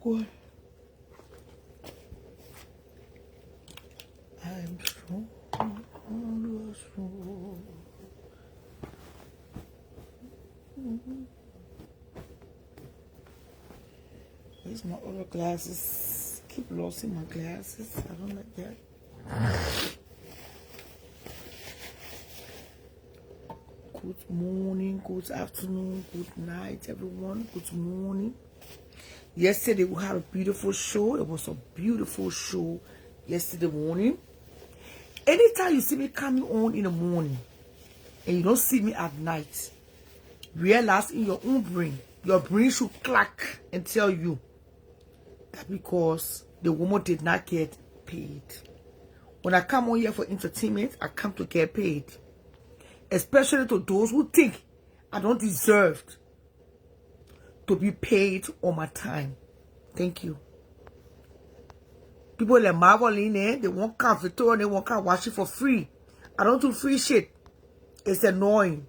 What? I'm strong. Where's my other glasses? Keep losing my glasses. I don't like that. Good morning, good afternoon, good night, everyone. Good morning. Yesterday we had a beautiful show. It was a beautiful show yesterday morning. Anytime you see me coming on in the morning and you don't see me at night, realize in your own brain, your brain should clack and tell you that because the woman did not get paid. When I come on here for entertainment, I come to get paid. Especially to those who think I don't deserve to be paid on my time. Thank you. People like marveling, they won't come Victoria, they won't come watch it for free. I don't do free shit. It's annoying.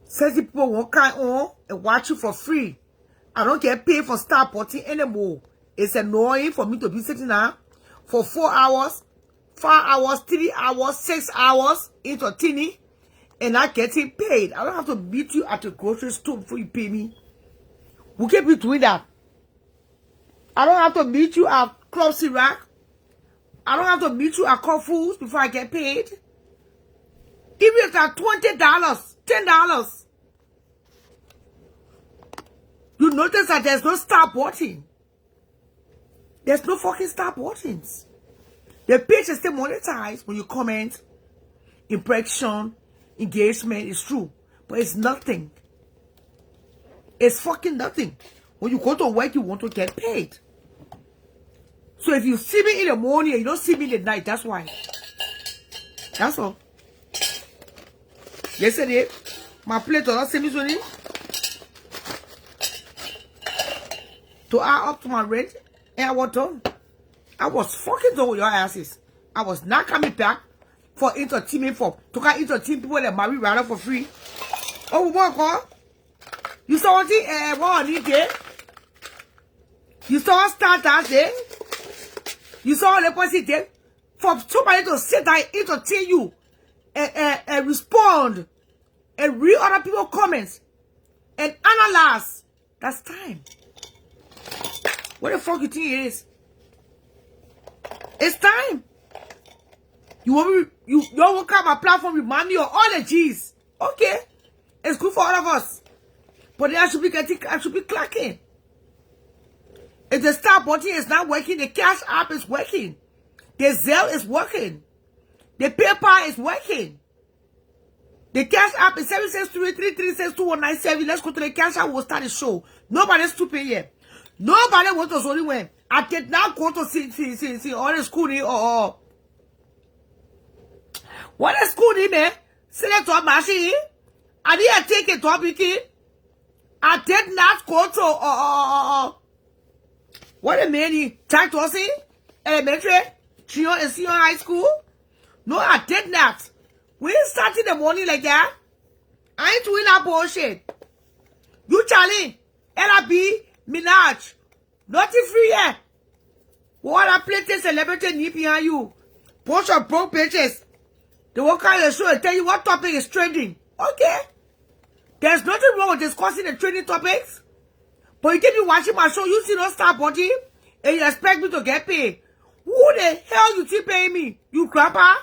Says the people won't come on and watch it for free. I don't get paid for star potting anymore. It's annoying for me to be sitting there for 4 hours, 5 hours, 3 hours, 6 hours entertaining and not getting paid. I don't have to meet you at the grocery store before you pay me. We can't be doing that. I don't have to meet you at Club Sirac. I don't have to meet you at Carrefour's before I get paid. Even if it's $20, $10. You notice that there's no star button. There's no fucking star buttons. The page is still monetized when you comment, impression, engagement. It's true. But it's nothing. It's fucking nothing. When you go to work, you want to get paid. So if you see me in the morning and you don't see me in the night, that's why. That's all. Yesterday, my plate was not semi sunny. To add up to my rent, and I was done. I was fucking done with your asses. I was not coming back for entertainment to come entertain people that marry rather for free. Oh, what God? You saw what I need there? You saw start that day? You saw the person there? For somebody to sit there and entertain you and respond and read other people's comments and analyze. That's time. What the fuck you think it is? It's time. You want me? You don't come my platform remind me of all the G's. Okay, it's good for all of us. But then I should be clacking. If the star button is not working, the Cash App is working. The Zelle is working. The PayPal is working. The Cash App is 763-336-2197. Let's go to the Cash App. We'll start the show. Nobody's stupid here. Nobody wants to only win. I did not go to see all the schooling or what is schooling, man? Send it to a machine. I didn't take it to a bikini. I did not go to what a man tag to see elementary, junior and senior high school. No, I did not. We started the morning like that. I ain't doing that bullshit. You Charlie, LRB, Minaj, nothing free here. What I play this celebrity need behind you. Post your broke pages. They will call your show and tell you what topic is trending. Okay. There's nothing wrong with discussing the trending topics. But you keep me watching my show, you see no star body, and you expect me to get paid. Who the hell you keep paying me? You grandpa?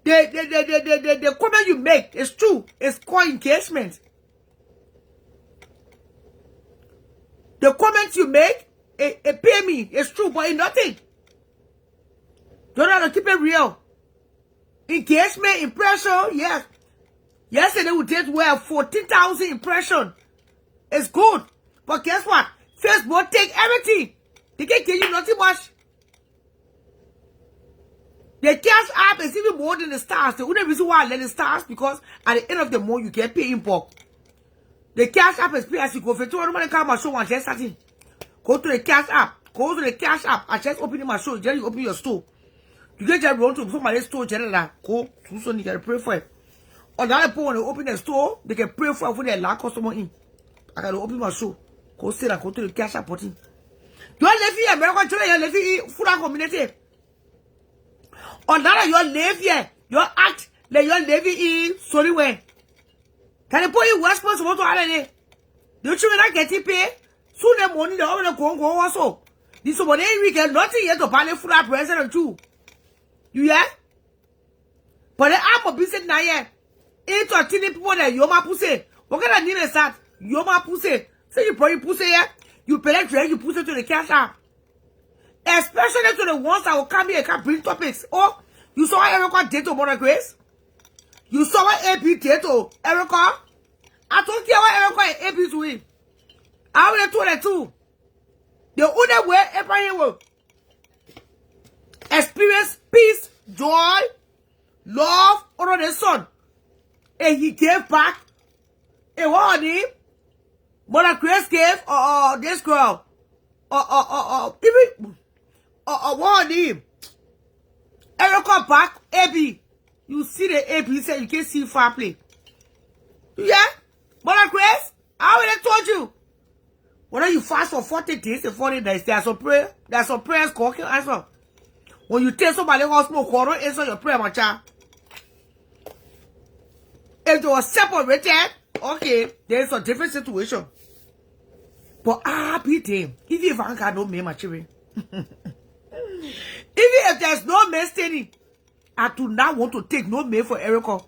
The comment you make is true. It's called engagement. The comments you make, it pay me. It's true, but it's nothing. Don't have to keep it real. Engagement, impression, yes. Yesterday we did well, 14,000 impression. It's good. But guess what? Facebook take everything. They can't give you nothing much. The Cash App is even more than the stars. The only reason why I let the stars because at the end of the month you get paid in bulk. The Cash App is paid as you go. If you don't want to come my show and just starting, go to the Cash App. Go to the Cash App. I just opening my show. Then you open your store. You get just run to somebody's store. Go to so you can pray for it. Or the other people when they open the store, they can pray for it when they allow customer in. I can open my show. Go sit and go to the cash up potting. You're living American children, you're living in full community. Or that you're living, your act, that you're living in sorry way. Can you put you responsible to other? The children are getting paid. Soon the money, they're all going also. This is what they weekend, nothing yet to buy full president too. You hear? But the app of business now, yeah. 8 or 10 people that you're my pussy. What kind of name is that? You're my pussy. So you put your pussy here, you penetrate, you pussy to the cash app. Especially to the ones that will come here and can bring topics. Oh, you saw Erica date to Mother Grace? You saw what AP date to Erica? I told you what Erica and AP to him. I will tell you too. The only way Abraham will experience peace, joy, love, under the sun. And he gave back a warning. Mother Grace gave this girl even warning. Erica back AB. You see the AB said you can't see far play. Yeah? Mother Grace, I already told you. Whether you fast for 40 days and 40 days, there's some prayer. There's some prayers God can answer. When you tell somebody else smoke, God don't answer your prayer, my child. If they were separated, okay, there's a different situation. But I beat him. Even if I got no man, my children. Even if there's no man standing, I do not want to take no man for Erica.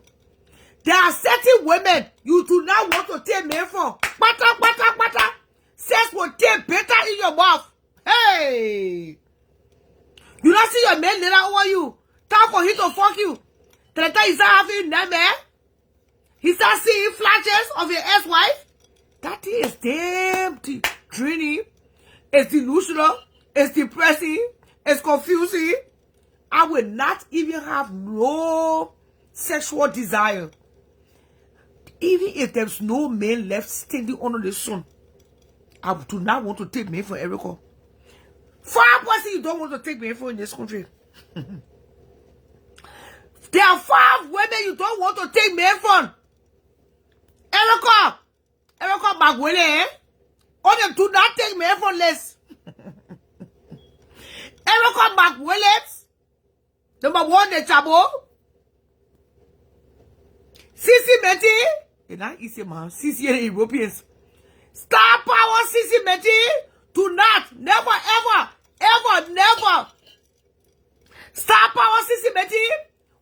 There are certain women you do not want to take men for. Bata. Sex will take better in your mouth. Hey! You not see your man later over you. Time for him to fuck you. The time he start having nightmare. He start seeing flashes of your ex-wife. That thing is damn draining. It's delusional. It's depressing. It's confusing. I will not even have no sexual desire. Even if there's no man left standing under the sun. I do not want to take men for Erica. 5% you don't want to take men for in this country. There are 5 women you don't want to take men for. Erica Magwele, eh? Or them do not take men for less. Erica Magwele, number 1, the Chabo. Sisi Meti, and I is a man, Sisi Europeans. Star power, Sisi Meti, do not, never, never. Star power, Sisi Meti.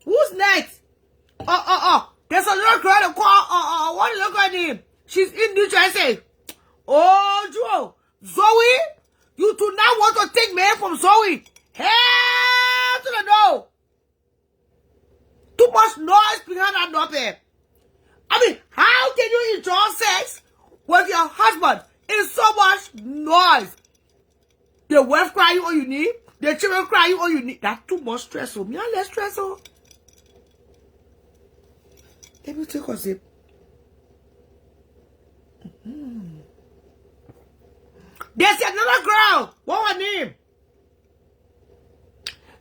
Who's next? There's a little girl called, what look at him? She's in New Jersey. Oh, Joe. Zoe, you do not want to take men from Zoe. Hell to the no. Too much noise behind that door. I mean, how can you enjoy sex with your husband in so much noise? The wife crying all you need. The children crying all you need. That's too much stress on me. I'm less stress on. Let me take a sip. There's another girl. What her name?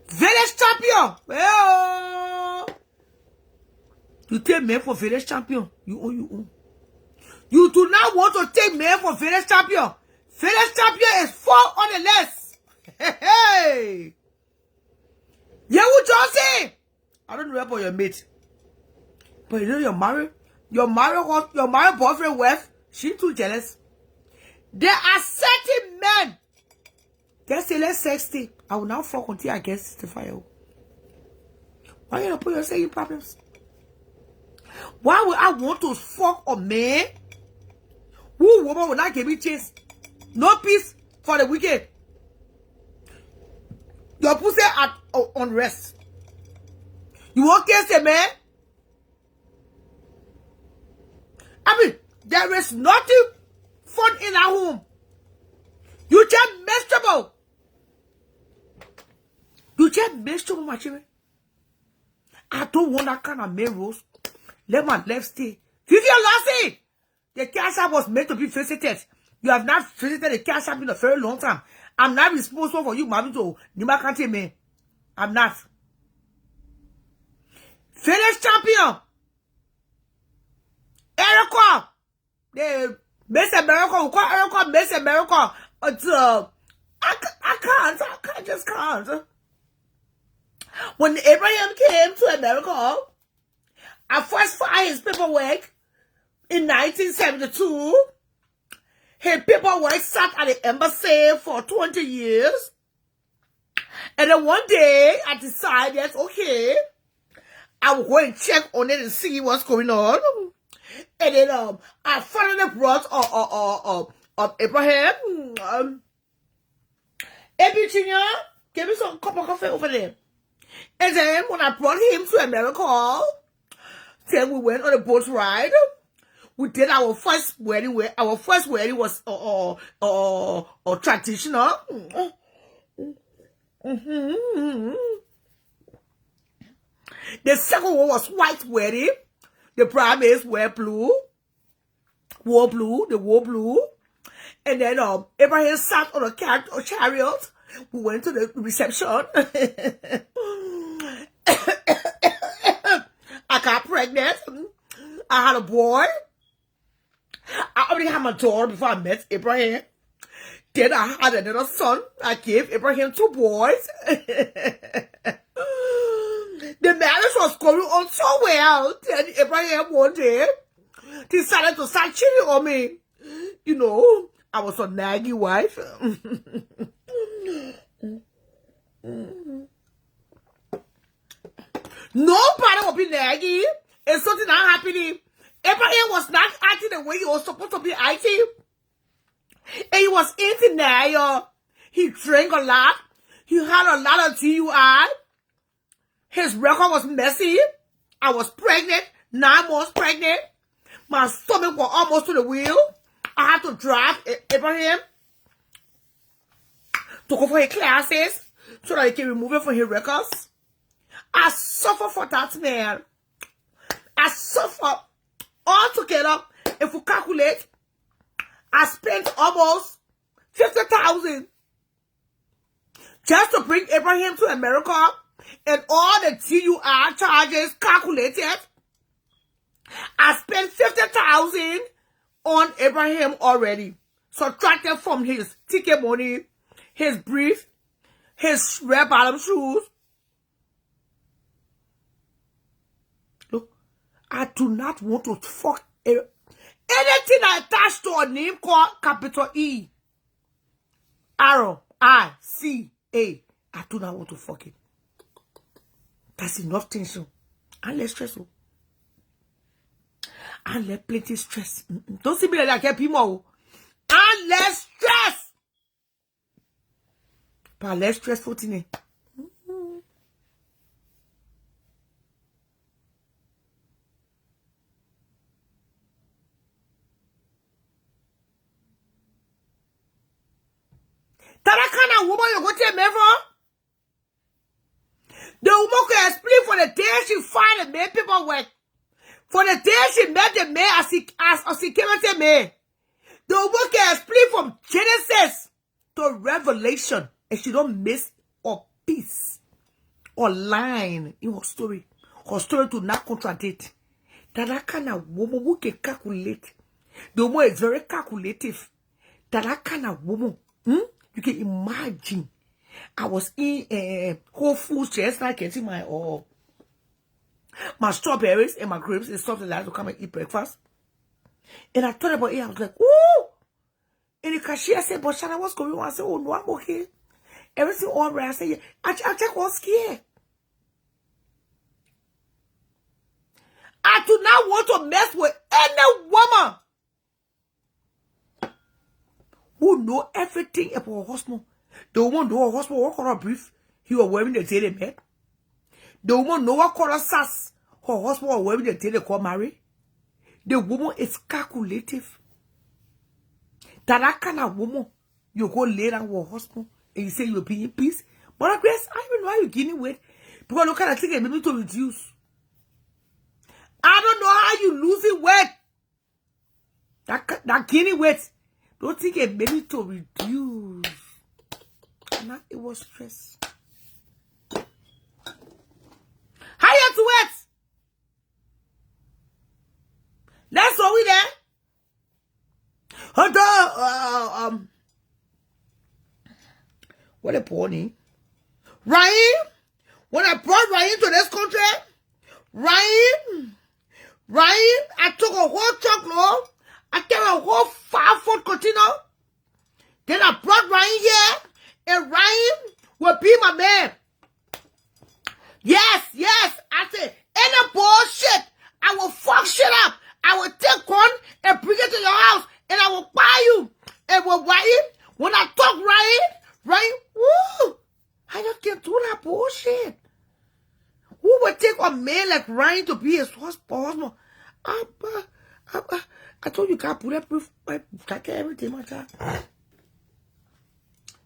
Village champion. Well, you take men for village champion. You own. You do not want to take men for village champion. Village champion is 4 on the list. Hey. Yehu Johnson. I don't know about your mate. But you know you're married. Your married boyfriend wife. She's too jealous. There are certain men. They say let's 60. I will now fuck until I get 65. Why you not put yourself in problems? Why would I want to fuck a man who woman will not give me chance? No peace for the wicked. Your pussy at unrest. You won't kiss a man? I mean, there is nothing fun in our home. You just miserable. You just miserable, my children. I don't want that kind of male rose. Let my left stay. Vivian Lassie, the cash app was meant to be visited. You have not visited the cash app in a very long time. I'm not responsible for you, Mami, to Nima Kante me. I'm not. Village champion. Erica. Miss America, we call America Miss America. I just can't. When Abraham came to America, I first filed his paperwork in 1972. His paperwork sat at the embassy for 20 years. And then one day, I decided, okay, I will go and check on it and see what's going on. And then I finally brought Abraham. Hey, Junior, give me some cup of coffee over there. And then when I brought him to America, then we went on a boat ride. We did our first wedding. Our first wedding was traditional. The second one was white wedding. The bridesmaids wore blue. They wore blue. And then Abraham sat on a chariot. We went to the reception. I got pregnant. I had a boy. I already had my daughter before I met Abraham. Then I had another son. I gave Abraham 2 boys. The marriage was going on so well. Then Abraham one day decided to start cheating on me. You know, I was a naggy wife. Nobody will be naggy. It's something not happening. Abraham was not acting the way he was supposed to be acting. And he was in denial. He drank a lot. He had a lot of DUI. His record was messy. I was pregnant, 9 months pregnant. My stomach was almost to the wheel. I had to drive Abraham to go for his classes so that he can remove it from his records. I suffer for that man. I suffer altogether. If we calculate, I spent almost $50,000 just to bring Abraham to America, and all the TUR charges calculated. I spent $50,000 on Abraham already, subtracted from his ticket money, his brief, his red bottom shoes. Look, I do not want to fuck anything attached to a name called capital E, R-I-C-A. I do not want to fuck it. That's enough tension. And less stressful. And less plenty stress. Don't see me like that, people. And less stress. But less stressful thing. That kind of woman you go to me for? The woman can explain for the day she find the main paperwork. For the day she met the man as a security man. The woman can explain from Genesis to Revelation. And she don't miss a piece or line in her story. Her story do not contradict. That kind of woman who can calculate. The woman is very calculative. That kind of woman. You can imagine. I was in Whole Foods just like getting my strawberries and my grapes and stuff like that to come and eat breakfast. And I thought about it. I was like, woo! And the cashier said, but Shana, what's going on? I said, oh no, I'm okay. Everything all right. I said, yeah. I just was scared. I do not want to mess with any woman who know everything about her husband. The woman know her husband, what color brief he was wearing the day they met. The woman know what color sass her husband was wearing the day they got married. The woman is calculative. That kind of woman, you go lay down with her husband and you say you'll be in peace. But Grace, I don't even know how you're gaining weight. Because look at the thing and maybe to reduce. I don't know how you losing weight. That gaining weight. Don't think it made me to reduce. Nah, it was stress. How you to it? Let's go with that. What a pony. Ryan, when I brought Ryan to this country, Ryan, I took a whole truckload. I carried a whole 5-foot container. Then I brought Ryan here, and Ryan will be my man. Yes. I said, any bullshit, I will fuck shit up. I will take one and bring it to your house, and I will buy you. And with Ryan, when I talk Ryan, woo, I just can't do that bullshit. Who would take a man like Ryan to be his husband? I told you, can't put that proof, jacket, everything, my child.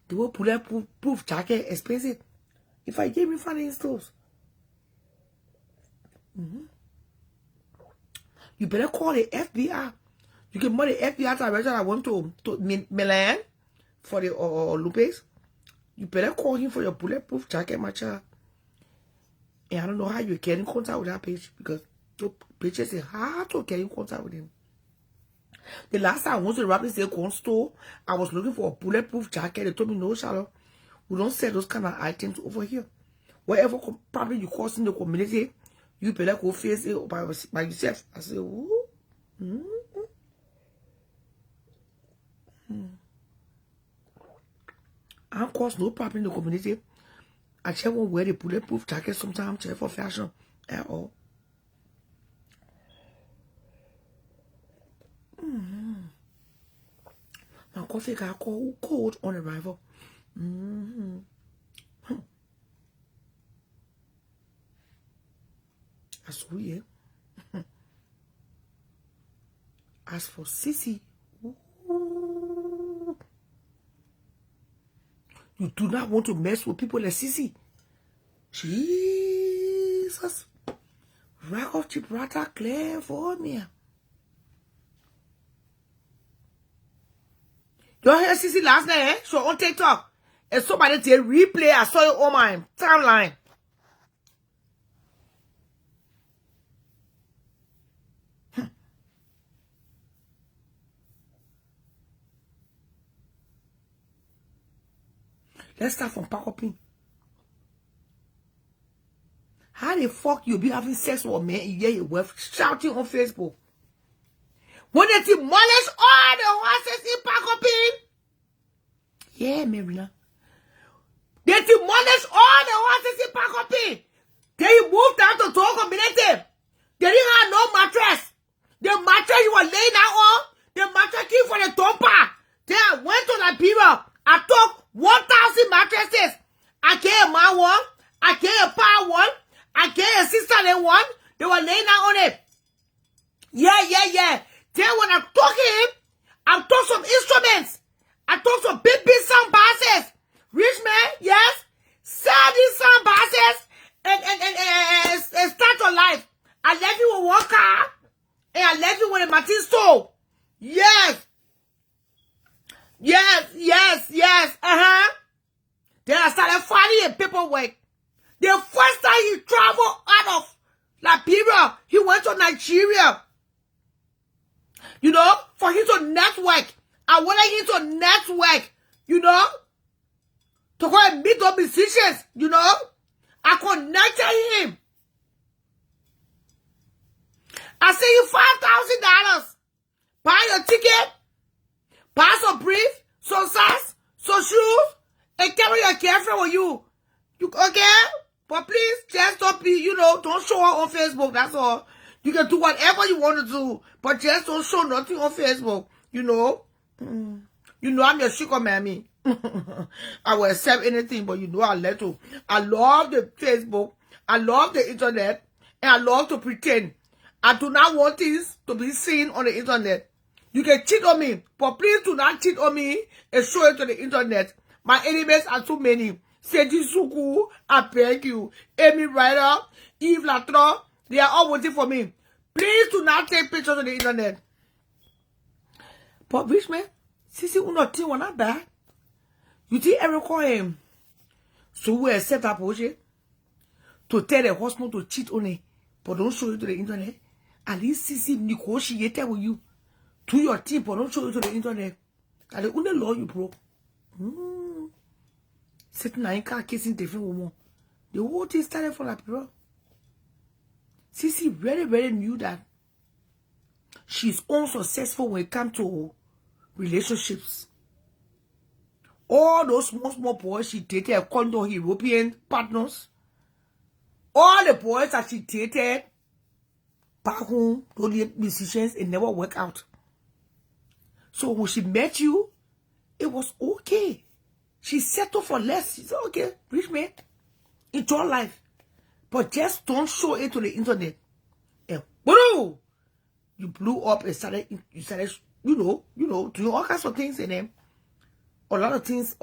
The whole put that proof jacket expensive. If I gave me funny stores. You better call the FBI. You can money FBI director. I went to Milan for the Olympics. You better call him for your bulletproof jacket, my child. And I don't know how you get in contact with that page because the page is hard to get in contact with him. The last time I went to the Rapid State Corn store, I was looking for a bulletproof jacket. They told me, no, Charlotte, we don't sell those kind of items over here. Whatever problem you cause in the community, you better go face it by yourself. I said, ooh. I cause no problem in the community. I just won't wear the bulletproof jacket sometimes just for fashion at all. My coffee got cold on arrival. That's weird. As for Sissy, you do not want to mess with people like Sissy. Jesus. Rock of Gibraltar, clear for me. You hear Sissy last night, eh? So on TikTok. And somebody did replay. I saw it on my timeline. Let's start from Pakopin. How the fuck you be having sex with a man in your wife shouting on Facebook? When they demolish all the horses in Pakopin? Yeah, Marina. They demolish all the horses in Pakopin. They moved down to Togo community. They didn't have no mattress. The mattress you were laying out on, the mattress came for the Tompa. Then I went to Liberia. I took 1,000 mattresses. I gave my one. I gave a power one. I gave a sister one. They were laying out on it. Yeah. Then when I took him, I took some instruments. I took some big sound basses. Rich man, yes. Sell these sound basses and start your life. I left you with one car and I left you with a Martin stove. Yes. Then I started filing paperwork. The first time he traveled out of Liberia, he went to Nigeria. You know, for him to network. I wanted him to network, you know, to go and meet the musicians, you know. I connected him. I sent you $5,000. Buy your ticket, buy some brief, some socks, some shoes, and carry your girlfriend with you. You okay? But please, just don't be, you know, don't show her on Facebook, that's all. You can do whatever you want to do, but just don't show nothing on Facebook, you know. You know I'm your sugar mammy. I will accept anything, but you know I let you. I love the Facebook, I love the internet, and I love to pretend. I do not want things to be seen on the internet. You can cheat on me, but please do not cheat on me and show it to the internet. My enemies are too many. Seji Suku, I beg you. Amy Ryder, Eve Latra, they are all waiting for me. Please do not take pictures on the internet. But rich man, Sissy will not think one not bad. You think every call him. So we accept that bullshit. To tell the husband to cheat on it, but don't show it to the internet. At least Sissy negotiated with you to your tip or don't show it to the internet. And the only law you broke. Sitting in car kissing different woman. The whole thing started from that bro. Sissy very, very knew that she's unsuccessful when it comes to relationships. All those small boys she dated, according to European partners. All the boys that she dated back home, all the musicians, it never worked out. So when she met you, it was okay. She settled for less. She said, okay, rich man, enjoy life. But just don't show it to the internet. And boom, you blew up and started, you know, doing all kinds of things in them. A lot of things,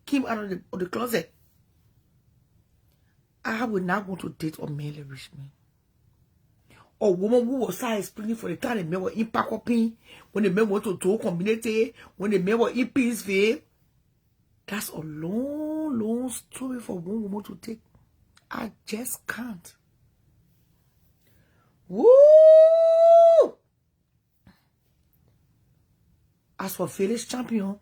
came out of the closet. I will not want to date a male rich man. A woman who was explaining for the time the men were in Pakopin, when the men went to do community, when the men were in Peaceville. That's a long, long story for one woman to take. I just can't. Woo! As for village champion,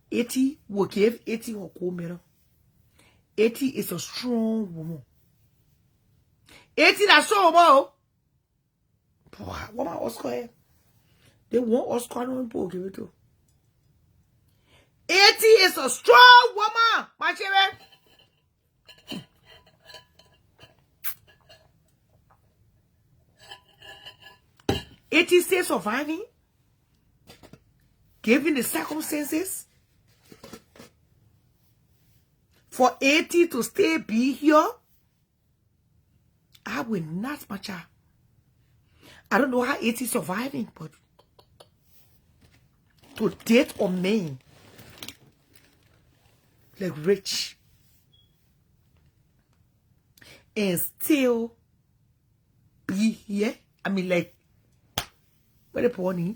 80 will give 80 her gold medal. 80 is a strong woman. 80 that's so well. Boy, what my Oscar here? They want Oscar on board, give it to. 80 is a strong woman, my children. 80 still surviving, given the circumstances. For 80 to stay be here, I will not, my child. I don't know how 80 is surviving, but to date a man like rich and still be here. I mean, like, where the pony?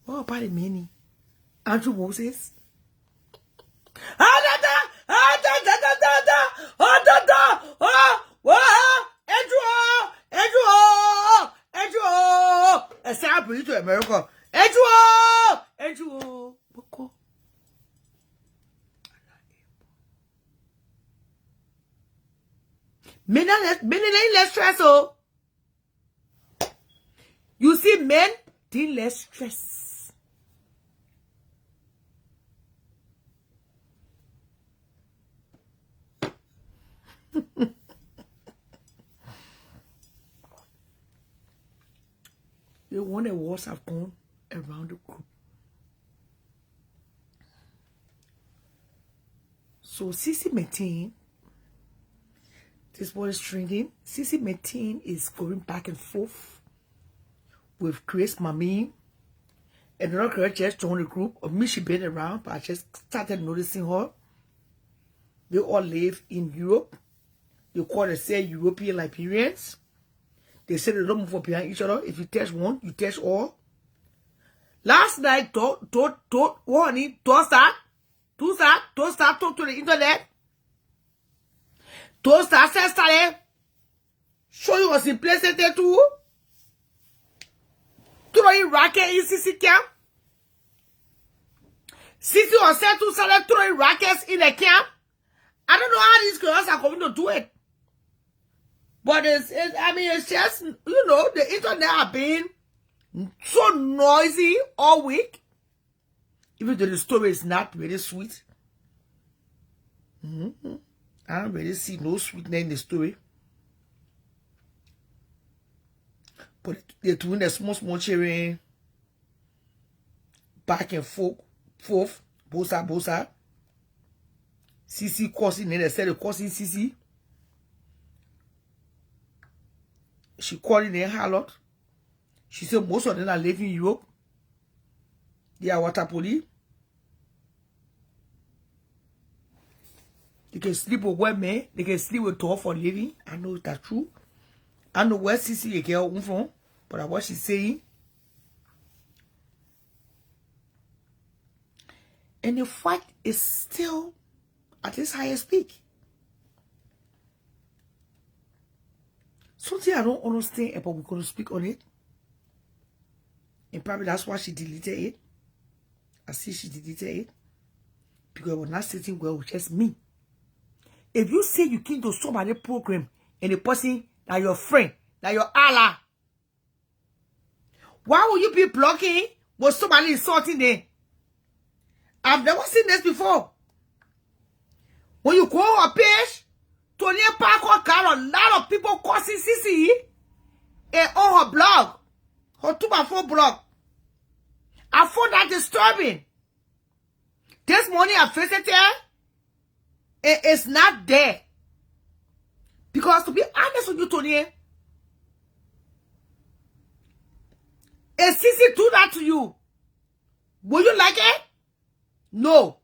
What about the many? Andrew Moses? Andrew to America. Andrew. Many less stress. Oh, you see, men did less stress. The one that wars have gone around the group. So Sissy Metin, this boy is trending. Sissy Metin is going back and forth with Grace Mami. And another girl just joined the group. Or me, she been around, but I just started noticing her. They all live in Europe. They call themselves European Liberians. They say they don't move up behind each other. If you touch one, you touch all. Last night, don't start talk to the internet. Don't start show you what's in place there too. Throwing racket in CC camp. CC or said to start throwing rackets in the camp. I don't know how these girls are going to do it. But it's just, the internet have been so noisy all week. Even though the story is not very sweet. I don't really see no sweetness in the story. But they're doing the small children back and forth, bosa. CC causing, and they said they're causing CC. She called in a harlot. She said most of them are living in Europe. They are water police. They can sleep with women. They can sleep with her for living. I know that's true. I know where Sissy the girl from, but what she's saying. And the fight is still at its highest peak. Something I don't understand, but we're going to speak on it. And probably that's why she deleted it. I see she deleted it. Because it was not sitting well with just me. If you say you came to somebody's program and the person that your friend, that your ally, why would you be blocking when somebody insulting them? I've never seen this before. When you go on her page, Tony Parker got a lot of people cursing CC and on her blog, her 2x4 blog. I found that disturbing. This morning I visited her, and it's not there. Because to be honest with you, Tony, if CC do that to you, will you like it? No.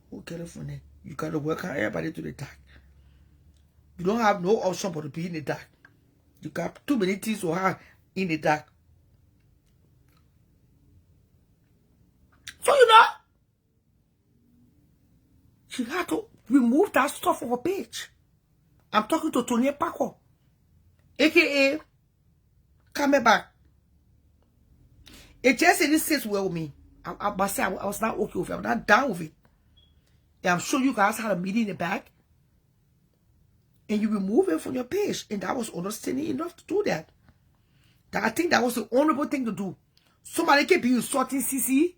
Who get it from there? You gotta welcome everybody to the dark. You don't have no option but to be in the dark. You got too many things to have in the dark. So you know, she had to remove that stuff from her page. I'm talking to Tony Parker, aka coming back. It just didn't sit well with me. I must say I was not okay with it. I was not down with it. And I'm sure you guys had a meeting in the back. And you remove it from your page. And that was understanding enough to do that. I think that was the honorable thing to do. Somebody can be insulting CC.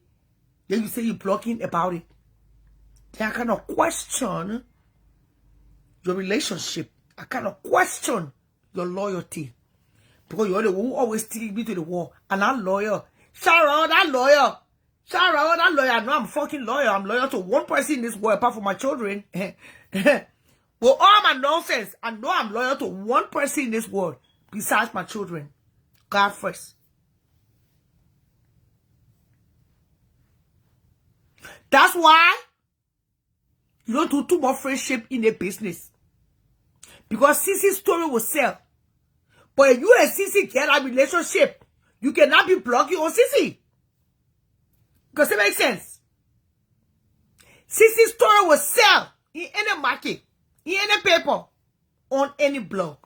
Then you say you're blocking about it. Then I kind of question your relationship. I kind of question your loyalty. Because you're the one who always take me to the wall. And I'm loyal. Shout out that lawyer. Shout out that lawyer. I know I'm fucking loyal. I'm loyal to one person in this world apart from my children. With all my nonsense, I know I'm loyal to one person in this world besides my children. God first. That's why you don't do too much friendship in a business. Because CC's story will sell. But if you and CC get a relationship, you cannot be blocking on CC. Because it makes sense. CC's story will sell in any market, in any paper, on any blog.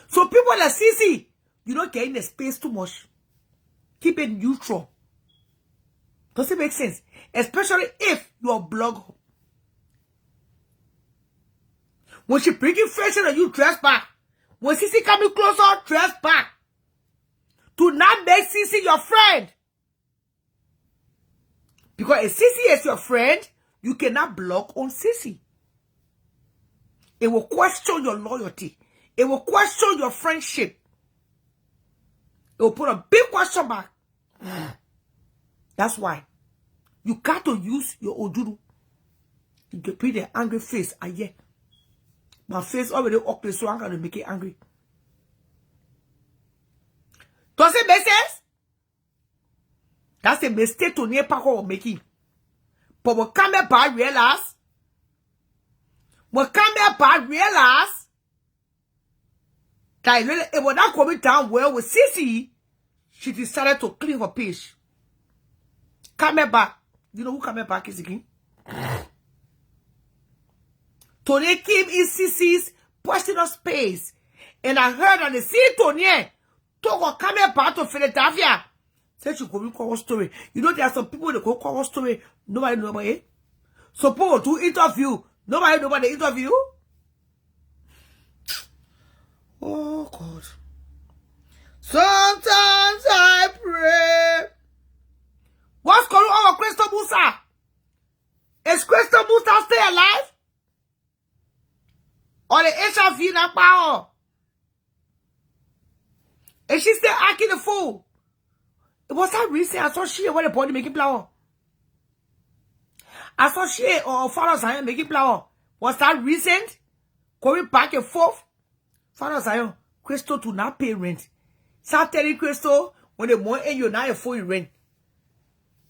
So people like CC, you don't get in the space too much. Keep it neutral. Does it make sense? Especially if you're a blogger. When she bring you fashion and you dress back. When CC coming closer, dress back. Do not make CC your friend. Because if CC is your friend, you cannot block on CC. It will question your loyalty. It will question your friendship. It will put a big question mark. That's why you got to use your ojuru. You can put the angry face. Yeah. My face already ugly, so I'm going to make it angry. Does it make sense? That's a mistake to near Paco or making. But when come back, realize. When come back, realize that it was not coming down well with CC. She decided to clean her page. Come back. You know who come back is again? Tony Kim is CC's personal space. And I heard that the see Tony to come back to Philadelphia. Said she go call story. You know there are some people that go call story. Nobody know about it. So people do interview. Nobody know about the interview. Oh God. Sometimes I pray. What's going on with Crystal Musa? Is Crystal Musa stay alive? Or the HIV not power? Is she still acting the fool? It was that recent. I saw she when the body making flower. I saw she or Father Zion making flower. Was that recent? Going back and forth. Father Zion, Crystal to not pay rent. Start telling Crystal when the money and you're not a full rent.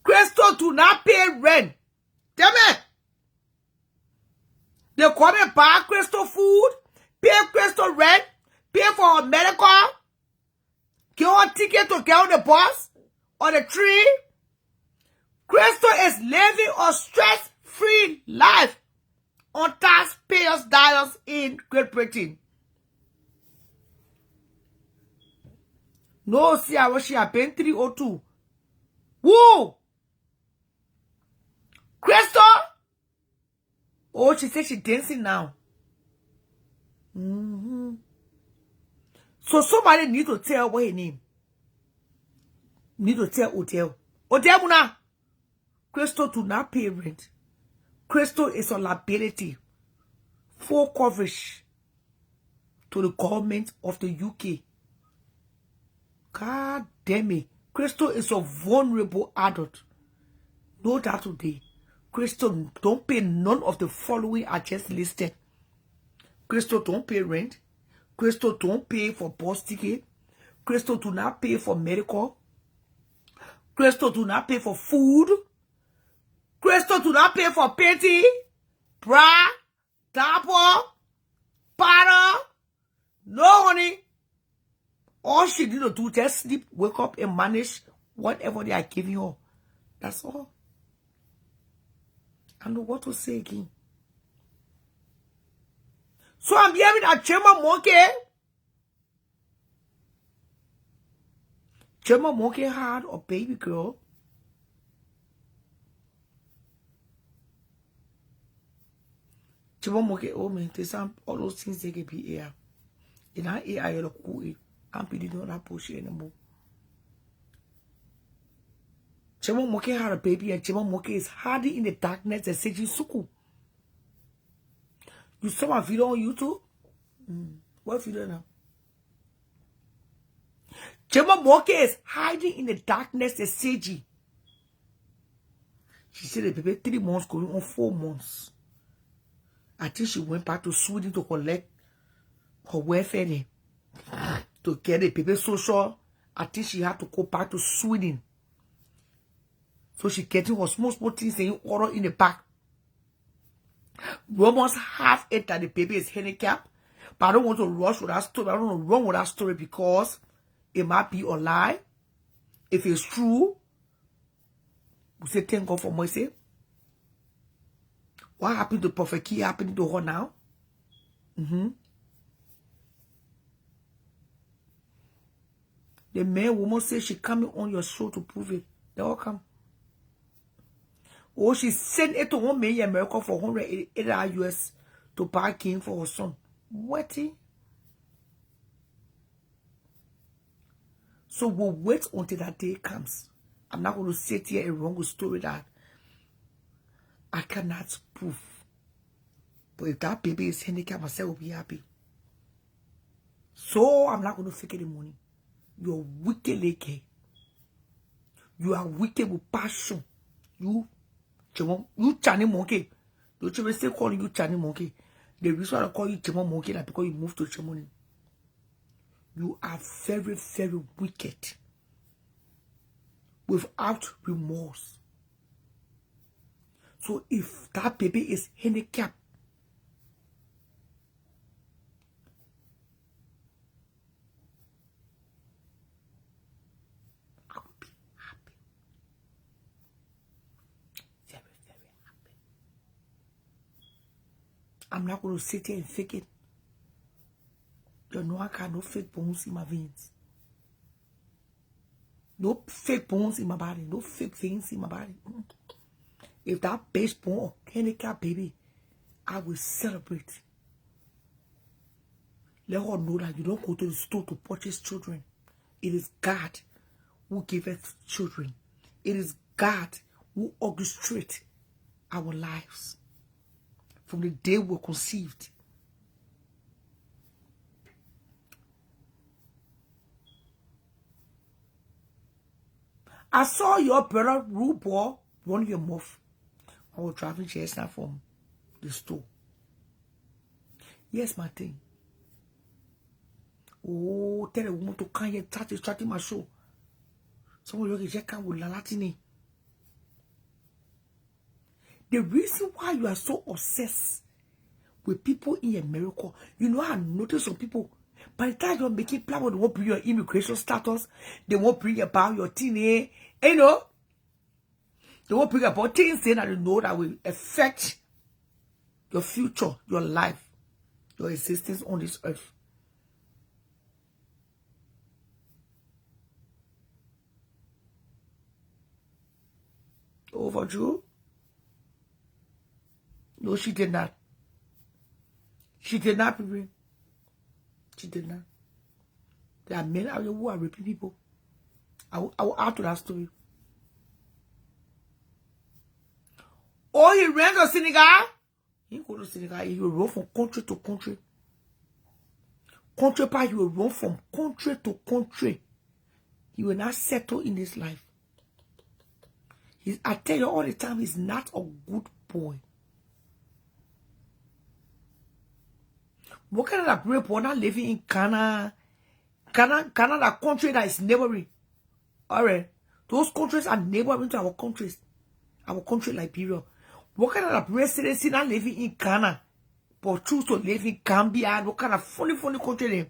Crystal do not pay rent. Tell me. They come and buy Crystal food, pay Crystal rent, pay for her medical, get her ticket to get on the bus or the train. Crystal is living a stress-free life. on taxpayers' dollars in Great Britain. No, see, I was here paying 302. Woo! Crystal? Oh, she said she's dancing now. So somebody need to tell what her name. Need to tell Odell. Odell Muna. Crystal to not pay rent. Crystal is on liability. Full coverage to the government of the UK. God damn it. Crystal is a vulnerable adult. Know that today. Crystal don't pay none of the following I just listed. Crystal don't pay rent. Crystal don't pay for bus ticket. Crystal do not pay for medical. Crystal do not pay for food. Crystal do not pay for painting, bra, diaper, powder. No, honey. All she need to do is just sleep, wake up, and manage whatever they are giving her. That's all. I don't know what to say again. So I'm hearing that Chema Monkey had a baby girl. Chema Monkey, oh man, there's all those things they can be here. In our AI, you're cool. I'm really not that bullshit anymore. Chema Monkey had a baby, and Chema Monkey is hiding in the darkness and saying, Suku. You saw my video on YouTube? What video now? Chema Monkey is hiding in the darkness and Seji. She said the baby 3 months going on 4 months. I think she went back to Sweden to collect her welfare there. To get the baby social. I think she had to go back to Sweden. So she getting her small things in order in the back. Rumors have it that the baby is handicapped. But I don't want to rush with that story. I don't want to run with that story because it might be a lie. If it's true, we say thank God for mercy. What happened to Prophet Key happening to her now? The man woman says she coming on your show to prove it. They all come. Oh, she sent it to one man in America for $180 US to buy king for her son. What? So we'll wait until that day comes. I'm not going to sit here and run a story that I cannot prove. But if that baby is handicapped, myself will be happy. So I'm not going to fake the money. You're wicked lady. You are wicked with passion. You Chani Monkey. Don't you still calling you Chani Monkey? The reason why I call you Chema Monkey is because you moved to Chemoni. You are very, very wicked. Without remorse. So if that baby is handicapped, I will be happy. Very, very happy. I'm not going to sit here and fake it. You know I got no fake bones in my veins. No fake bones in my body. No fake veins in my body. If that bitch born a handicapped baby, I will celebrate. Let her know that you don't go to the store to purchase children. It is God who giveth children. It is God who orchestrates our lives from the day we're conceived. I saw your brother RuPaul run your mouth. I was driving just now from the store. Yes, my thing. Oh, tell a woman to come here, starting my show. Someone look at Jacka with Lalatini. The reason why you are so obsessed with people in America, you know, I noticed some people, by the time you're making plans, they won't bring your immigration status, they won't bring about your DNA, you know, they won't bring about things that they know that will affect your future, your life, your existence on this earth. Over Drew? No, she did not. She did not, people. She did not. There are men out there who are raping people. I will add to that story. Oh, he ran to Senegal? He go to Senegal. He will run from country to country. Country part, he will run from country to country. He will not settle in his life. I tell you all the time, he's not a good boy. What kind of rape? We're not living in Canada. Canada, country that is neighboring. Alright. Those countries are neighboring to our countries. Our country, Liberia. What kind of residency not living in Canada? But choose to live in Gambia. What kind of funny country name?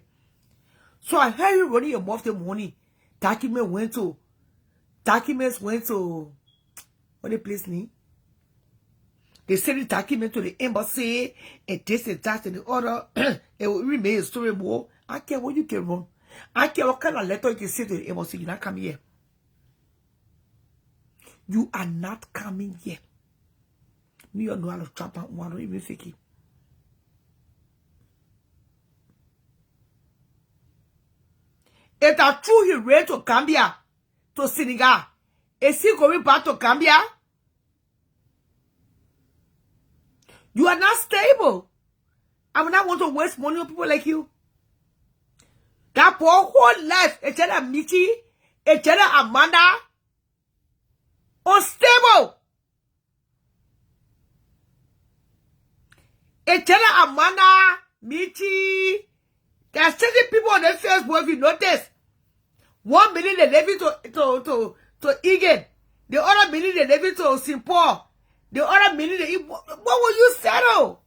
So I heard you running your mouth the money. Documents went to what the place name? They send the document to the embassy and this and that and the other. It will remain a story more. I care what you can run. I care what kind of letter you can say to the embassy. You're not coming here. You are not coming here. Me or no out of trap and one even fake it. If that's true, he ran to Gambia, to Senegal. Is he going back to Gambia? You are not stable. I would not want to waste money on people like you. That poor whole life, it's a Michi, it's a Amanda, unstable. It's a Amanda, Michi. There are certain people on the Facebook, if you notice. 1 million they live to Egan. The other million they live to St. Paul. The other million, what will you settle?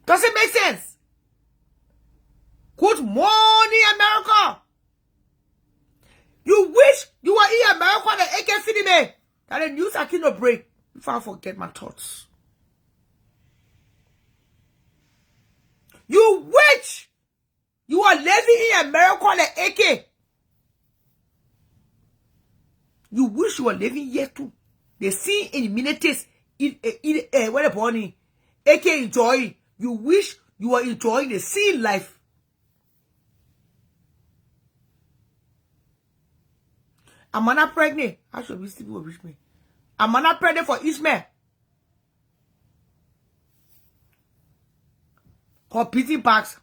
Does it make sense? Good morning, America. You wish you were in America the AK feeding me. That the news I cannot break if I forget my thoughts. You wish you are living in America the AK. You wish you were living here too. They see in minutes what a bunny. AK enjoy. You wish you were enjoying the sea life. I'm not pregnant. I should be sleeping with me. I'm not pregnant for Ishmael. Her pity bags.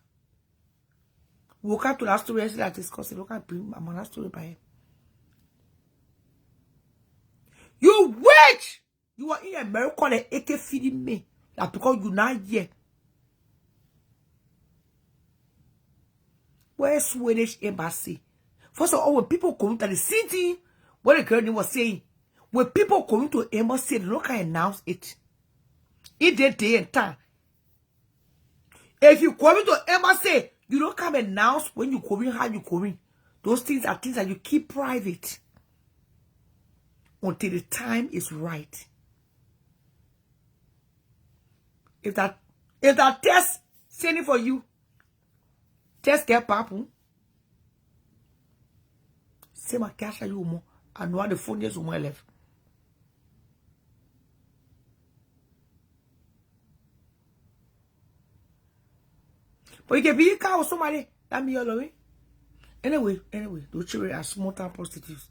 We'll come to that story yesterday. I discussed it. Look at I'm on that story by him. You wish you are in America and AK feeding me. That's because you're not here. Where's Swedish embassy? First of all, when people come to the city, what the girl was saying, when people come to embassy, they don't announce it. It did day and time. If you come to embassy, you don't come announce when you come in, how you come in. Those things are things that you keep private until the time is right. If that test sending for you, test get papu. Say my cash are you more. I know the phone years more left. But you can be a car or somebody that me all the way. Anyway, those children are small town prostitutes.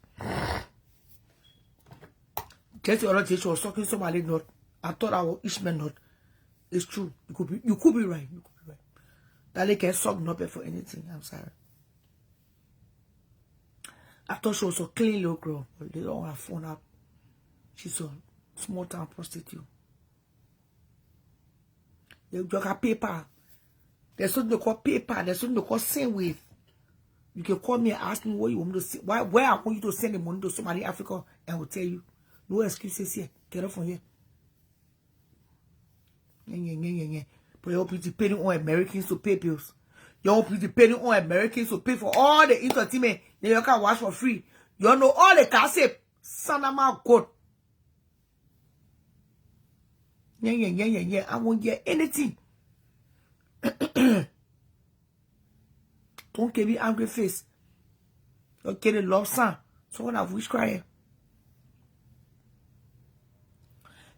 Just the other day she was talking somebody not. I thought I was Ishmael not. It's true. You could be right. You could be right. That they can suck not for anything. I'm sorry. I thought she was a clean little girl, but they don't have phone up. She's a small town prostitute. They just got paper. There's something they call paper. There's something they call send with. You can call me and ask me what you want me to send. Where I want you to send the money to somebody in Africa, and I will tell you. No excuses here. Get off from here. But you be depending on Americans to pay bills. You be depending on Americans to pay for all the entertainment that you can watch for free. You know all the gossip. Son of my God. Yeah. I won't hear anything. Don't give me angry face. Okay, the love son. So when I wish crying.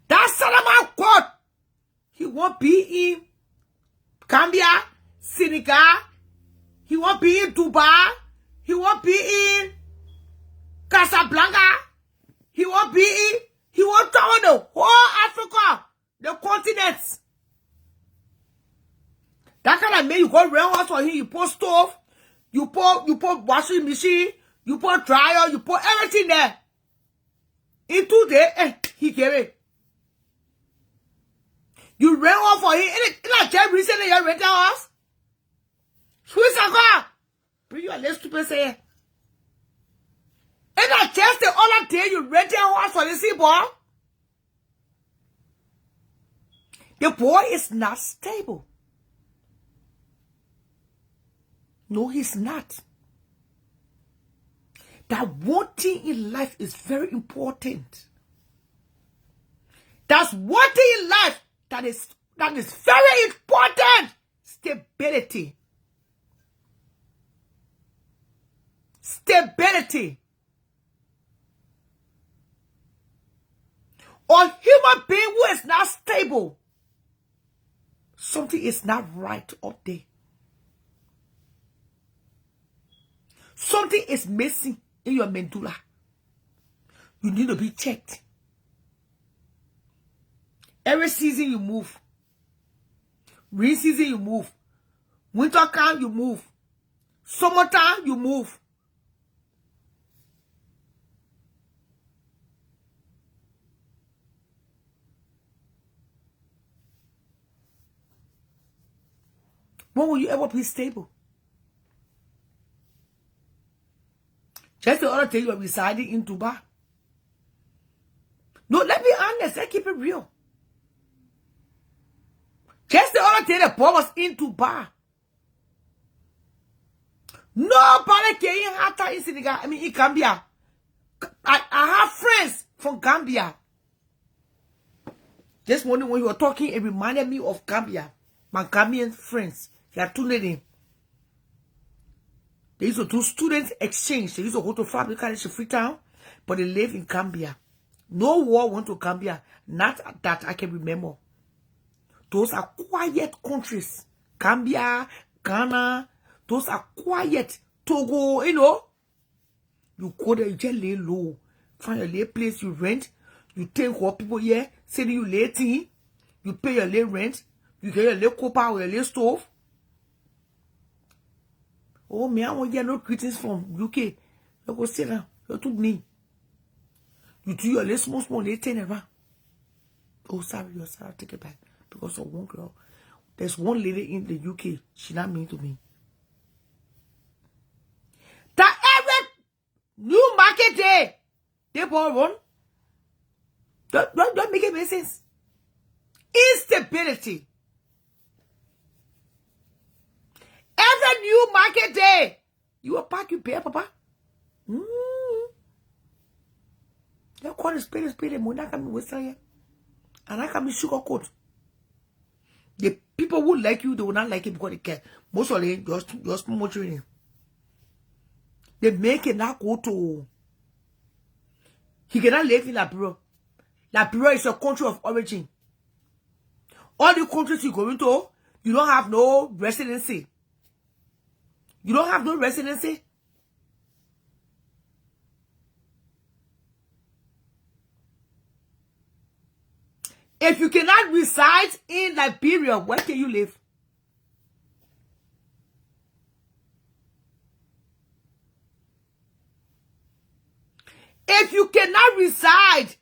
That son of my God. He won't be in Gambia, Senegal. He won't be in Dubai. He won't be in Casablanca. He won't travel the whole Africa, the continents. That kind of man, you go rent house for him, you put stove, you put washing machine, you put dryer, you put everything there. In 2 days, he gave it. You rent house for him, and not just recently you rent a house. Swiss God, bring you a little stupid say. And not just the other day you rent a house for the sea boy. The boy is not stable. No, he's not. That one thing in life is very important. That's one thing in life that is very important. Stability. Stability. A human being who is not stable, something is not right up there. Something is missing in your medulla. You need to be checked. Every season you move. Rain season you move. Winter time you move. Summertime you move. When will you ever be stable? Just the other day you were residing in Dubai. No, let me be honest. Let's keep it real. Just the other day the boy was in Dubai. Nobody came in Senegal. I mean, in Gambia. I have friends from Gambia. Just morning when you were talking, it reminded me of Gambia. My Gambian friends. They are tuned in. They used to do student exchange. They used to go to Fabric College Freetown, but they live in Gambia. No war went to Gambia. Not that I can remember. Those are quiet countries. Gambia, Ghana, those are quiet. Togo, you know. You go there, you just lay low. Find a lay place you rent. You take what people here, say you lay tea. You pay your lay rent. You get your lay copper or your lay stove. Oh, me, I won't get no greetings from UK. You go sit down. You took me. You do your lay small, lay 10 around. Oh, sorry, I take it back. Because of one girl. There's one lady in the UK. She not mean to me. That every new market day, they bought one. Don't make it make sense. Instability. Every new market day, you will pack your bear, Papa. They call it spade. Money can be Western, and I can be sugar coat. The people who like you, they will not like it because they care. Most of them just more training. They make it not go to. He cannot live in Liberia. Liberia is a country of origin. All the countries you go into, you don't have no residency. You don't have no residency. If you cannot reside in Liberia, where can you live? If you cannot reside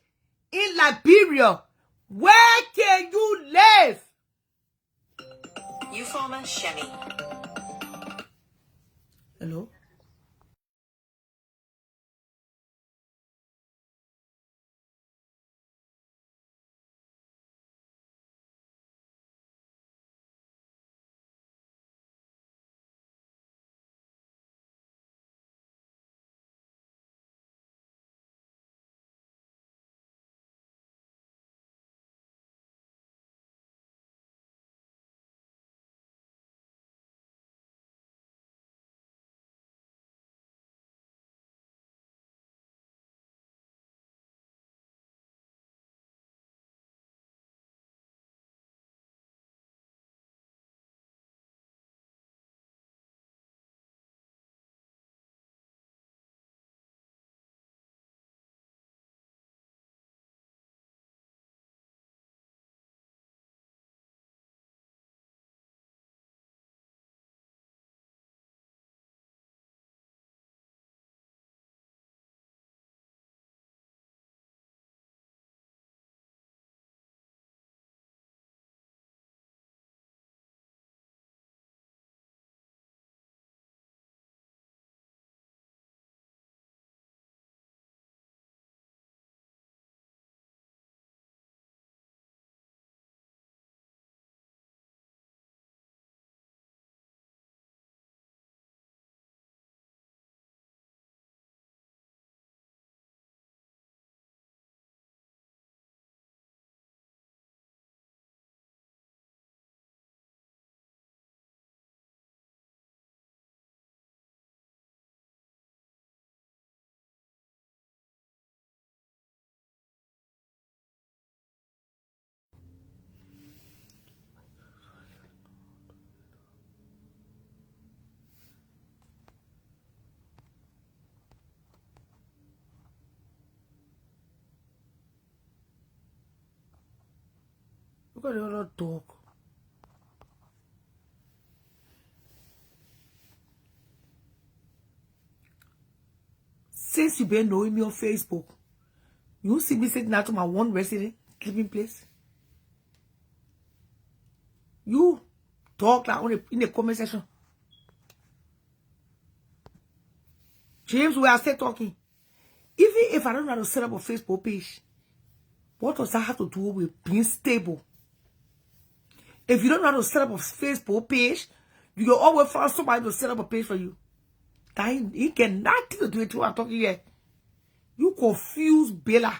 in Liberia, where can you live? You former Shemi. Hello? Look at the other dog. Since you been knowing me on Facebook, you see me sitting out to my one resident living place. You talk like in the comment section. James, we are still talking. Even if I don't know how to set up a Facebook page, what does that have to do with being stable? If you don't know how to set up a Facebook page, you can always find somebody to set up a page for you. That he can nothing to do with what I'm talking here. You confuse Bella.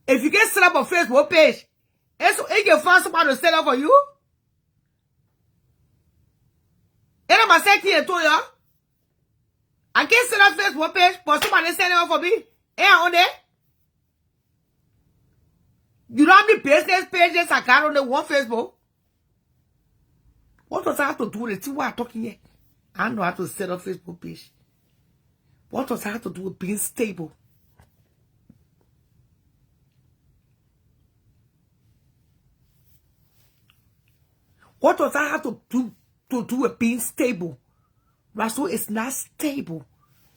If you can set up a Facebook page, he can find somebody to set up for you. And I'm saying here to you, I can't set up a Facebook page, but somebody set it up for me. On there. You know how many business pages I got on the one Facebook? What does that have to do with what I'm talking here? I know how to set up Facebook page. What does that have to do with being stable? What does that have to do with being stable? Russell is not stable.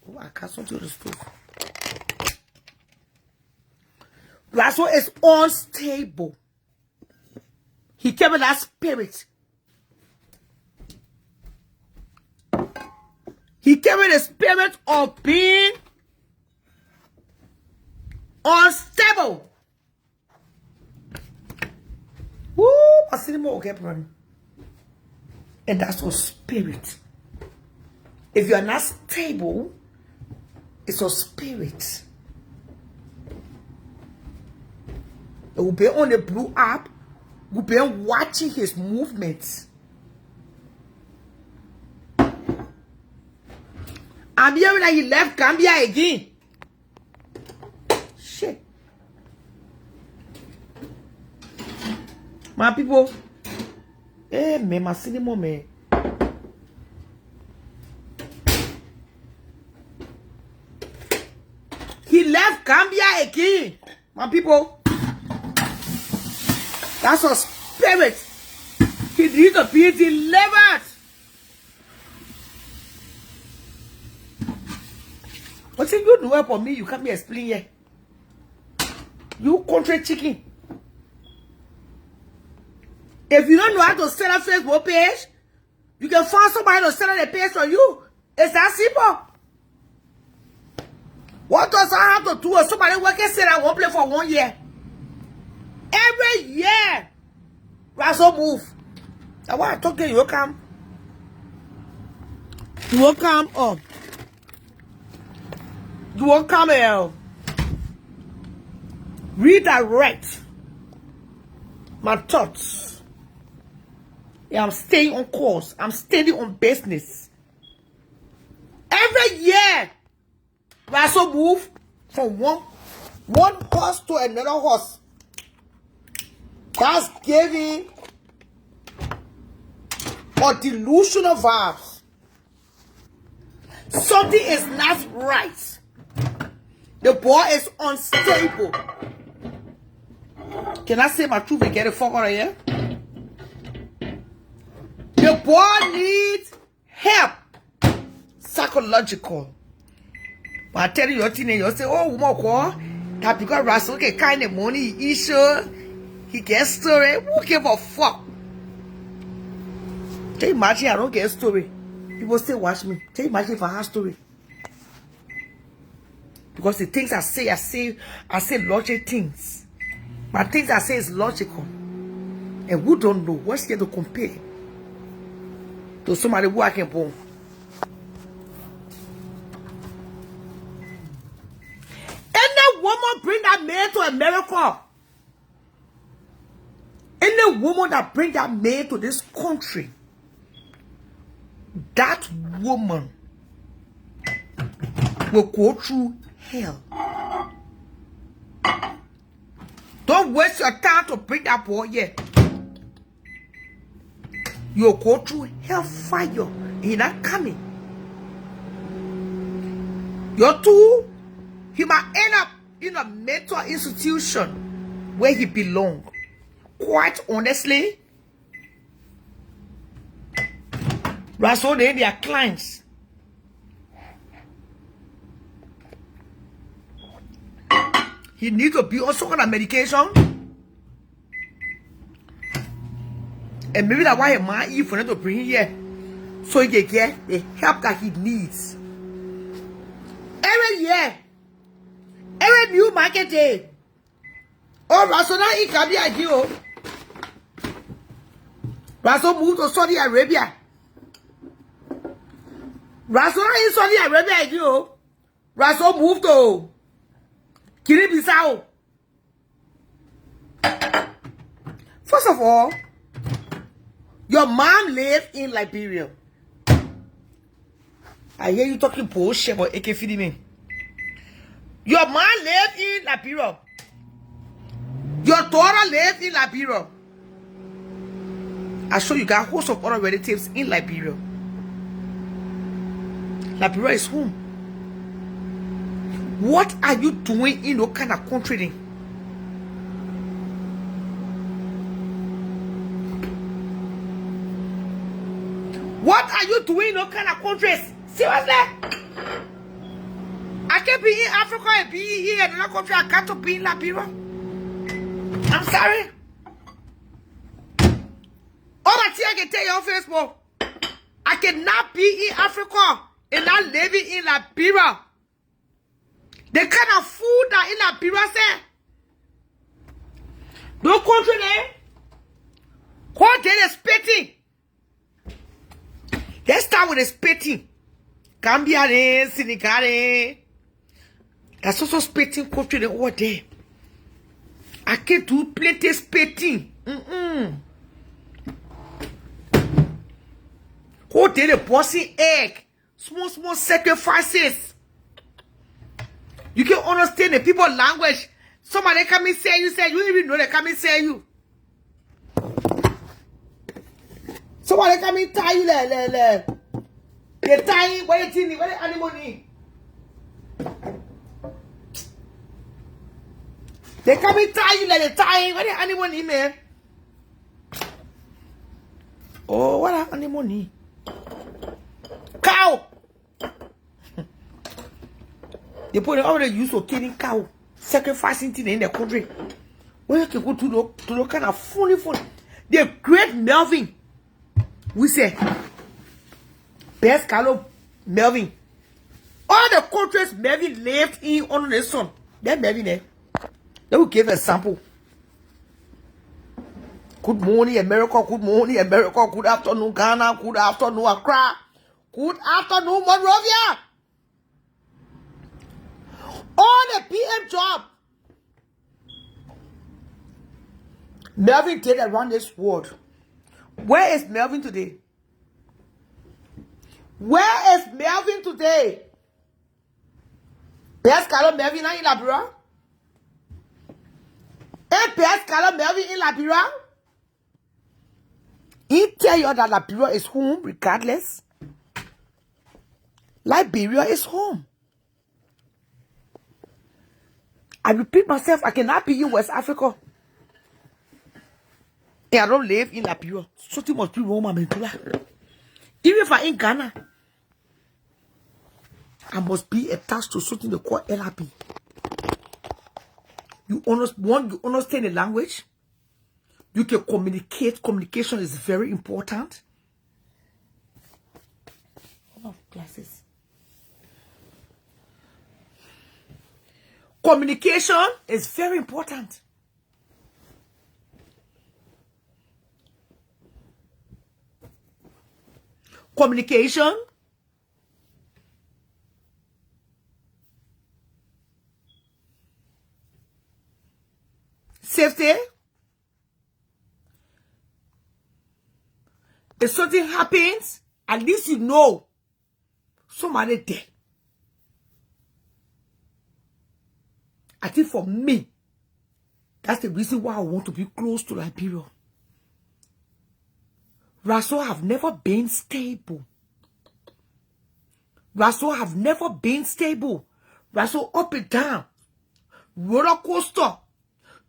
Oh, I can't do the stove. Russell is unstable. He carried that spirit. He carried the spirit of being unstable. Woo! I see more kept running. And that's your spirit. If you are not stable, it's your spirit. It will be on the blue app. We'll be watching his movements. I'm hearing that he left Gambia again. Shit. My people. Eh, man, my cinema, man. He left Gambia again. My people. That's a spirit. He needs to be delivered. What thing you do for me? You can't be explain here. You country chicken. If you don't know how to set up Facebook page, you can find somebody to set up the page for you. It's that simple. What does I have to do with somebody working set up one place for 1 year? Every year, Russell move. That's why I talk to you. You come. You will come up. You will come here. Redirect my thoughts. Yeah, I'm staying on course. I'm staying on business. Every year, Russell move from one horse to another horse. That's giving a delusional vibes. Something is not right. The boy is unstable. Can I say my truth and get the fuck out of here? The boy needs help. Psychological. But I tell you your teenager, you say, oh, woman, that because Russell get kind of money, he sure he gets story. Who give a fuck? Can you imagine I don't get a story? People still watch me. Can you imagine if I have story? Because the things I say logic things. But things I say is logical. And who don't know? What's here to compare to somebody who I can born? Any woman bring that man to America. Any woman that bring that man to this country, that woman will go through hell. Don't waste your time to bring that boy here. You'll go through hellfire. He's not coming. You're too. He might end up in a mental institution. where he belongs. Quite honestly, Raso, they are clients. He needs to be on some kind of medication. And maybe that's why a man is for him to bring him here. So he can get the help that he needs. Every year, every new market day. Oh, Raso now he can be ideal. Raso moved to Saudi Arabia. Raso now in Saudi Arabia ideal. Raso moved to Guinea-Bissau. First of all, your mom lived in Liberia. I hear you talking bullshit about AK feeding me. Your mom lived in Liberia. Your daughter lived in Liberia. I show you got a host of other relatives in Liberia. Liberia is home. What are you doing in no kind of country then? What are you doing in no kind of countries? Seriously? I can't be in Africa and be here in another country. I got to be in Liberia. I'm sorry. All that thing I can tell you on Facebook. I cannot be in Africa and not living in Liberia. The kind of food that in Liberia say. No country there. What they are spitting. Let's start with the spitting. Gambia, Senegal. That's also spitting country over there. I can do plenty spitting. Who did the bossy egg? Small sacrifices. You can understand the people language. Somebody come and say you don't even know they come and say you. Somebody come and tie you they tie what the thing, what the animal need. They come and tie you they tie what the animal need, man. Oh, what the animal need? Cow. They put all the use of killing cow, sacrificing things in the country. Where you can go to the kind of funny. The great Melvin, we say, best Carlo Melvin. All the countries Melvin lived in under the sun. That Melvin there. They will give a sample. Good morning, America. Good morning, America. Good afternoon, Ghana. Good afternoon, Accra. Good afternoon, Monrovia. All the PM job Melvin did around this world. Where is Melvin today? Where is Melvin today? Best Carlo Melvin in Liberia? And best Carlo Melvin in Liberia? He tell you that Liberia is home regardless. Liberia is home. I repeat myself, I cannot be in West Africa. And I don't live in Liberia. Something must be wrong with my medulla. Even if I'm in Ghana, I must be attached to something they call LRP. You understand the language? You can communicate. Communication is very important. I have glasses. Communication is very important. Communication. Safety. If something happens, at least you know somebody there. I think for me, that's the reason why I want to be close to Liberia. Raso have never been stable. Raso have never been stable. Raso up and down. Roller coaster.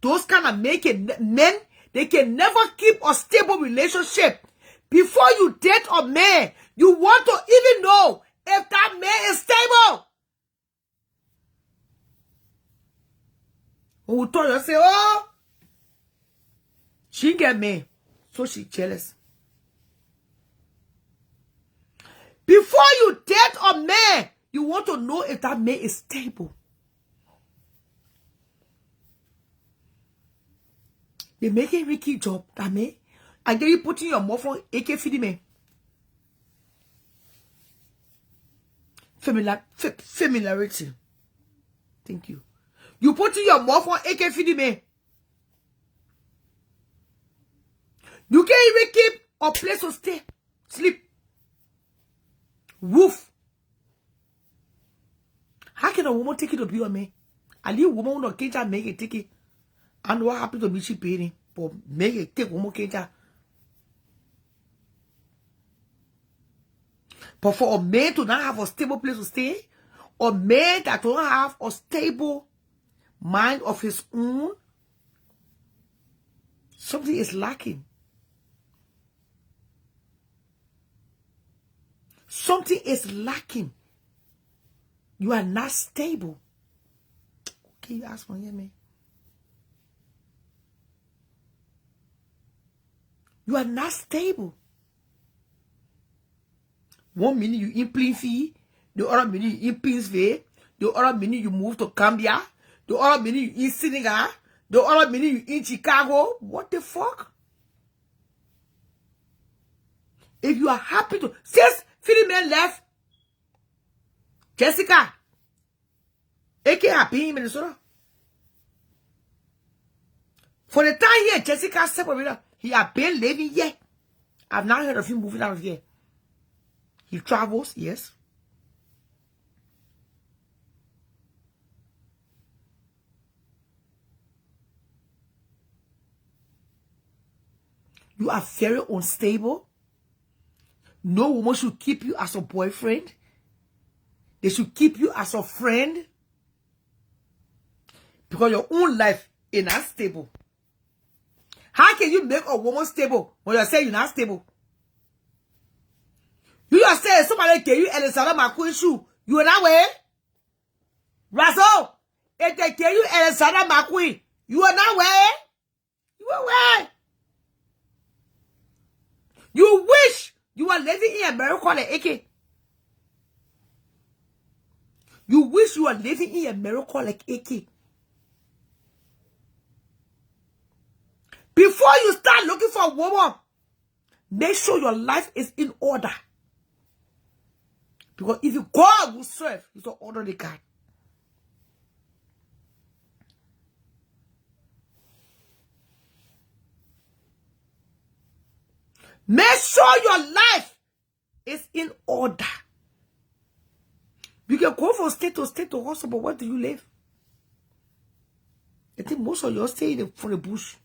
those kind of men, they can never keep a stable relationship. Before you date a man, you want to even know if that man is stable. When we talk, you say, oh, she get me, so she jealous. Before you date a man, you want to know if that man is stable. They make a Ricky job, that man. And then you put in your mouth on AK feeding me. Familiarity. Thank you. You put in your mouth on AK feeding me. You can't even keep a place to stay. Sleep. Woof. How can a woman take it to be on me? I leave woman on cage and make it take it. And what happened to me? She paying, but make it take woman cage. But for a man to not have a stable place to stay, a man that don't have a stable mind of his own, something is lacking. Something is lacking. You are not stable. Okay, you ask me, me. You are not stable. 1 minute you in Plainfield, the other minute you in Pittsburgh, the other minute you move to Cambia, the other minute you in Senegal, the other minute you in Chicago. What the fuck? If you are happy to, since Philip left, Jessica, AK happy in Minnesota. For the time here, Jessica separated, he had been living here. I've not heard of him moving out of here. He travels, yes. You are very unstable. No woman should keep you as a boyfriend. They should keep you as a friend. Because your own life is not stable. How can you make a woman stable when you say you're not stable? You just say somebody gave you Alexander McQueen shoe. You are not way. Russell, if they gave you Alexander McQueen, you are not way. You are way. You wish you were living in America like AK. You wish you were living in America like AK. Before you start looking for a woman, make sure your life is in order. Because if you God will serve, he's an orderly God. Make sure your life is in order. You can go from state to hustle, but where do you live? I think most of you stay from the bush.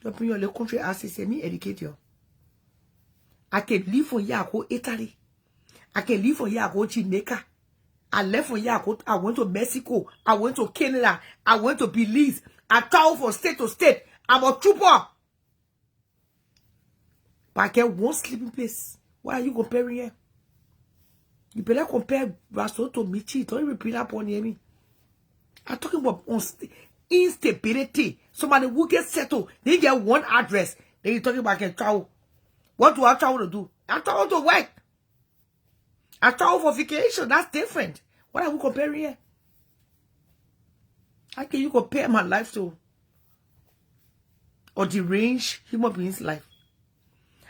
You bring your country assets and me educate you. I can live from here, I go Italy. I can live from here, I go Jamaica. I left from here, I went to Mexico. I went to Canada. I went to Belize. I travel from state to state. I'm a trooper. But I get one sleeping place. Why are you comparing here? You better compare Russell to Michi. Don't even bring up on me. I'm talking about instability. Somebody who gets settled, they get one address. Then you're talking about can travel. What do I travel to do? I travel to work. I travel for vacation. That's different. What are we comparing here? How can you compare my life to or deranged human being's life?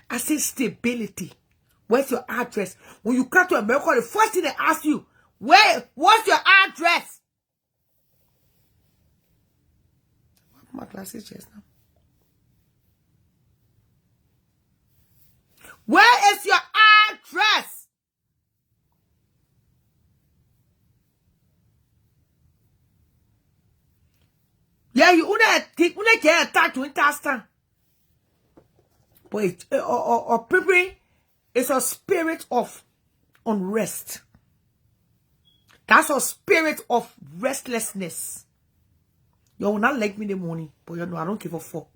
I say stability. Where's your address? When you come to America, the first thing they ask you, what's your address? My glasses just now. Where is your address? Yeah, you only get attacked to understand. But people, it's a spirit of unrest. That's a spirit of restlessness. You will not like me the money, but you know I don't give a fuck.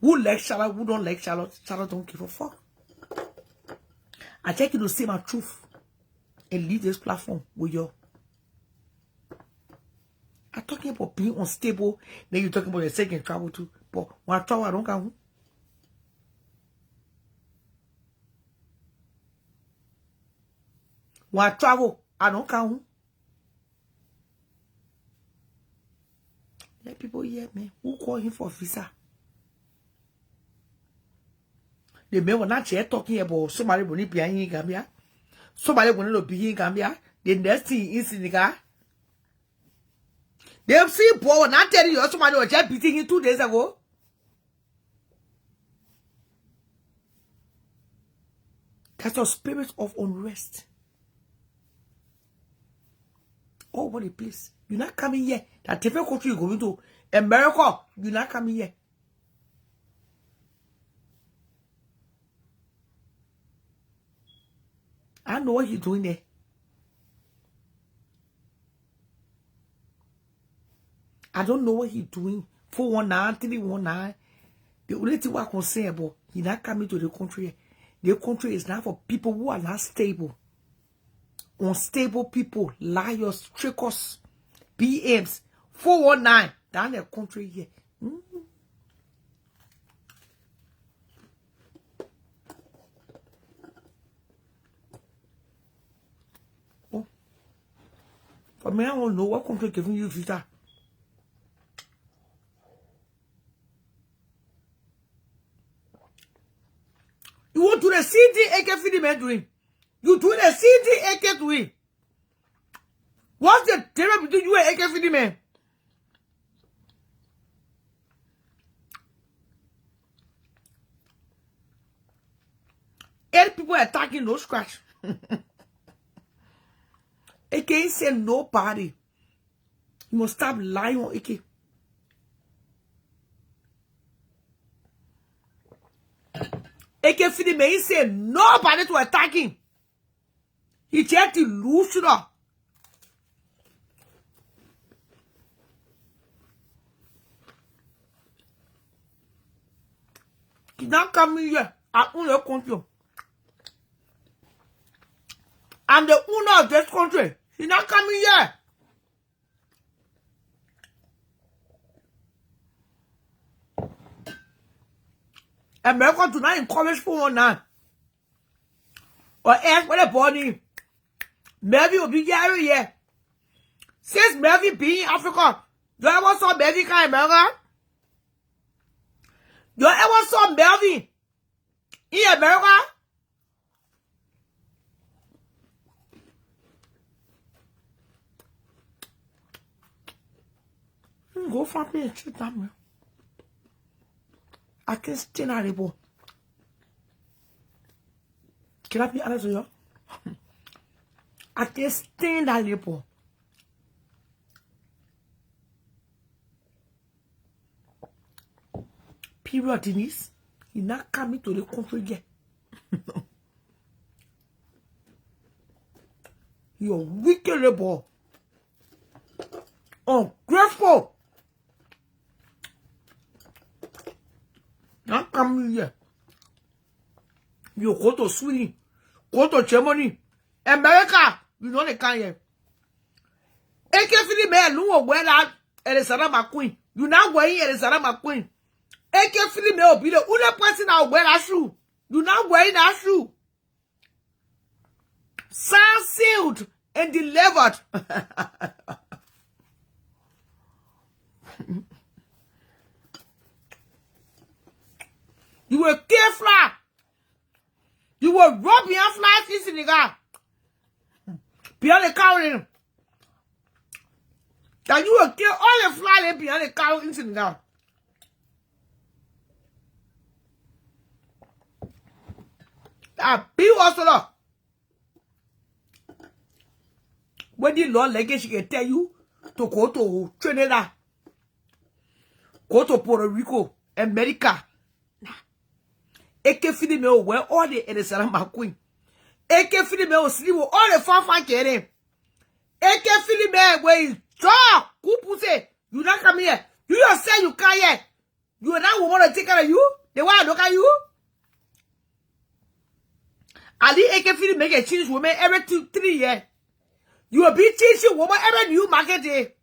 Who like Charlotte, who don't like Charlotte, Charlotte don't give a fuck. I take you to say my truth and leave this platform with you. I'm talking about being unstable. Then you're talking about your second travel too. But when I travel, I don't come. When I travel, I don't come. Let people hear me. Who call him for visa? The men were not here talking about somebody will be in Gambia. Somebody will be in Gambia. The next thing is in the guy. They've seen Paul not telling you somebody was just beating him 2 days ago. That's a spirit of unrest. All over the place. You're not coming here. That different country you're going to. America, you're not coming here. I know what he's doing there. I don't know what he's doing. 419, 319. The only thing I can say about he's not coming to the country. The country is not for people who are not stable. Unstable people, liars, trickers, BMs, 419. Down the country here. Oh. For me, I don't know what country giving you visa. You want to the CD AK feeding doing? You do the CD AK doing? What's the difference between you and AK feeding man? 8 people attacking, no scratch. AK ain't say nobody. You must stop lying on AK. AK feeding me, he said nobody to attack him. He tried to lose it up. He's not coming here. I own your country. I'm the owner of this country. He's not coming here. America do not encourage 419. Or ask for the body. Maybe will be here. Since Melvin be in Africa, you ever saw Melvin come in America? You ever saw Melvin in America? Go find me and sit down. I can't stand that label. Can I be honest with you? I can't stand that label. Period, Denise. You're not coming to the country yet. You're wicked label. Ungrateful. Not coming here. You go to Sweden, go to Germany, America. You know they can't here. AK Philip man, no wear that Elisara McQueen. You not wearing Elisara McQueen. AK Philip man will be the only person that will wear that shoe. You not wearing that shoe. Signed, sealed, and delivered. You will kill fly. You will rub your flies in the guy. Behind the cow. That you will kill all the flies behind the cow in the guy. That be also. When the Lord legacy can tell you to go to Trinidad, go to Puerto Rico, America. AK feed me where all the Elisara McQueen. AK feed me sleep with all the far getting. AK feed me where Sure, who pussy? You not come here. You just say you can't here. You are not woman to take care of you. They want to look at you. Ali AK Philly make a change woman every 2-3 years. You will be changing woman every new market day.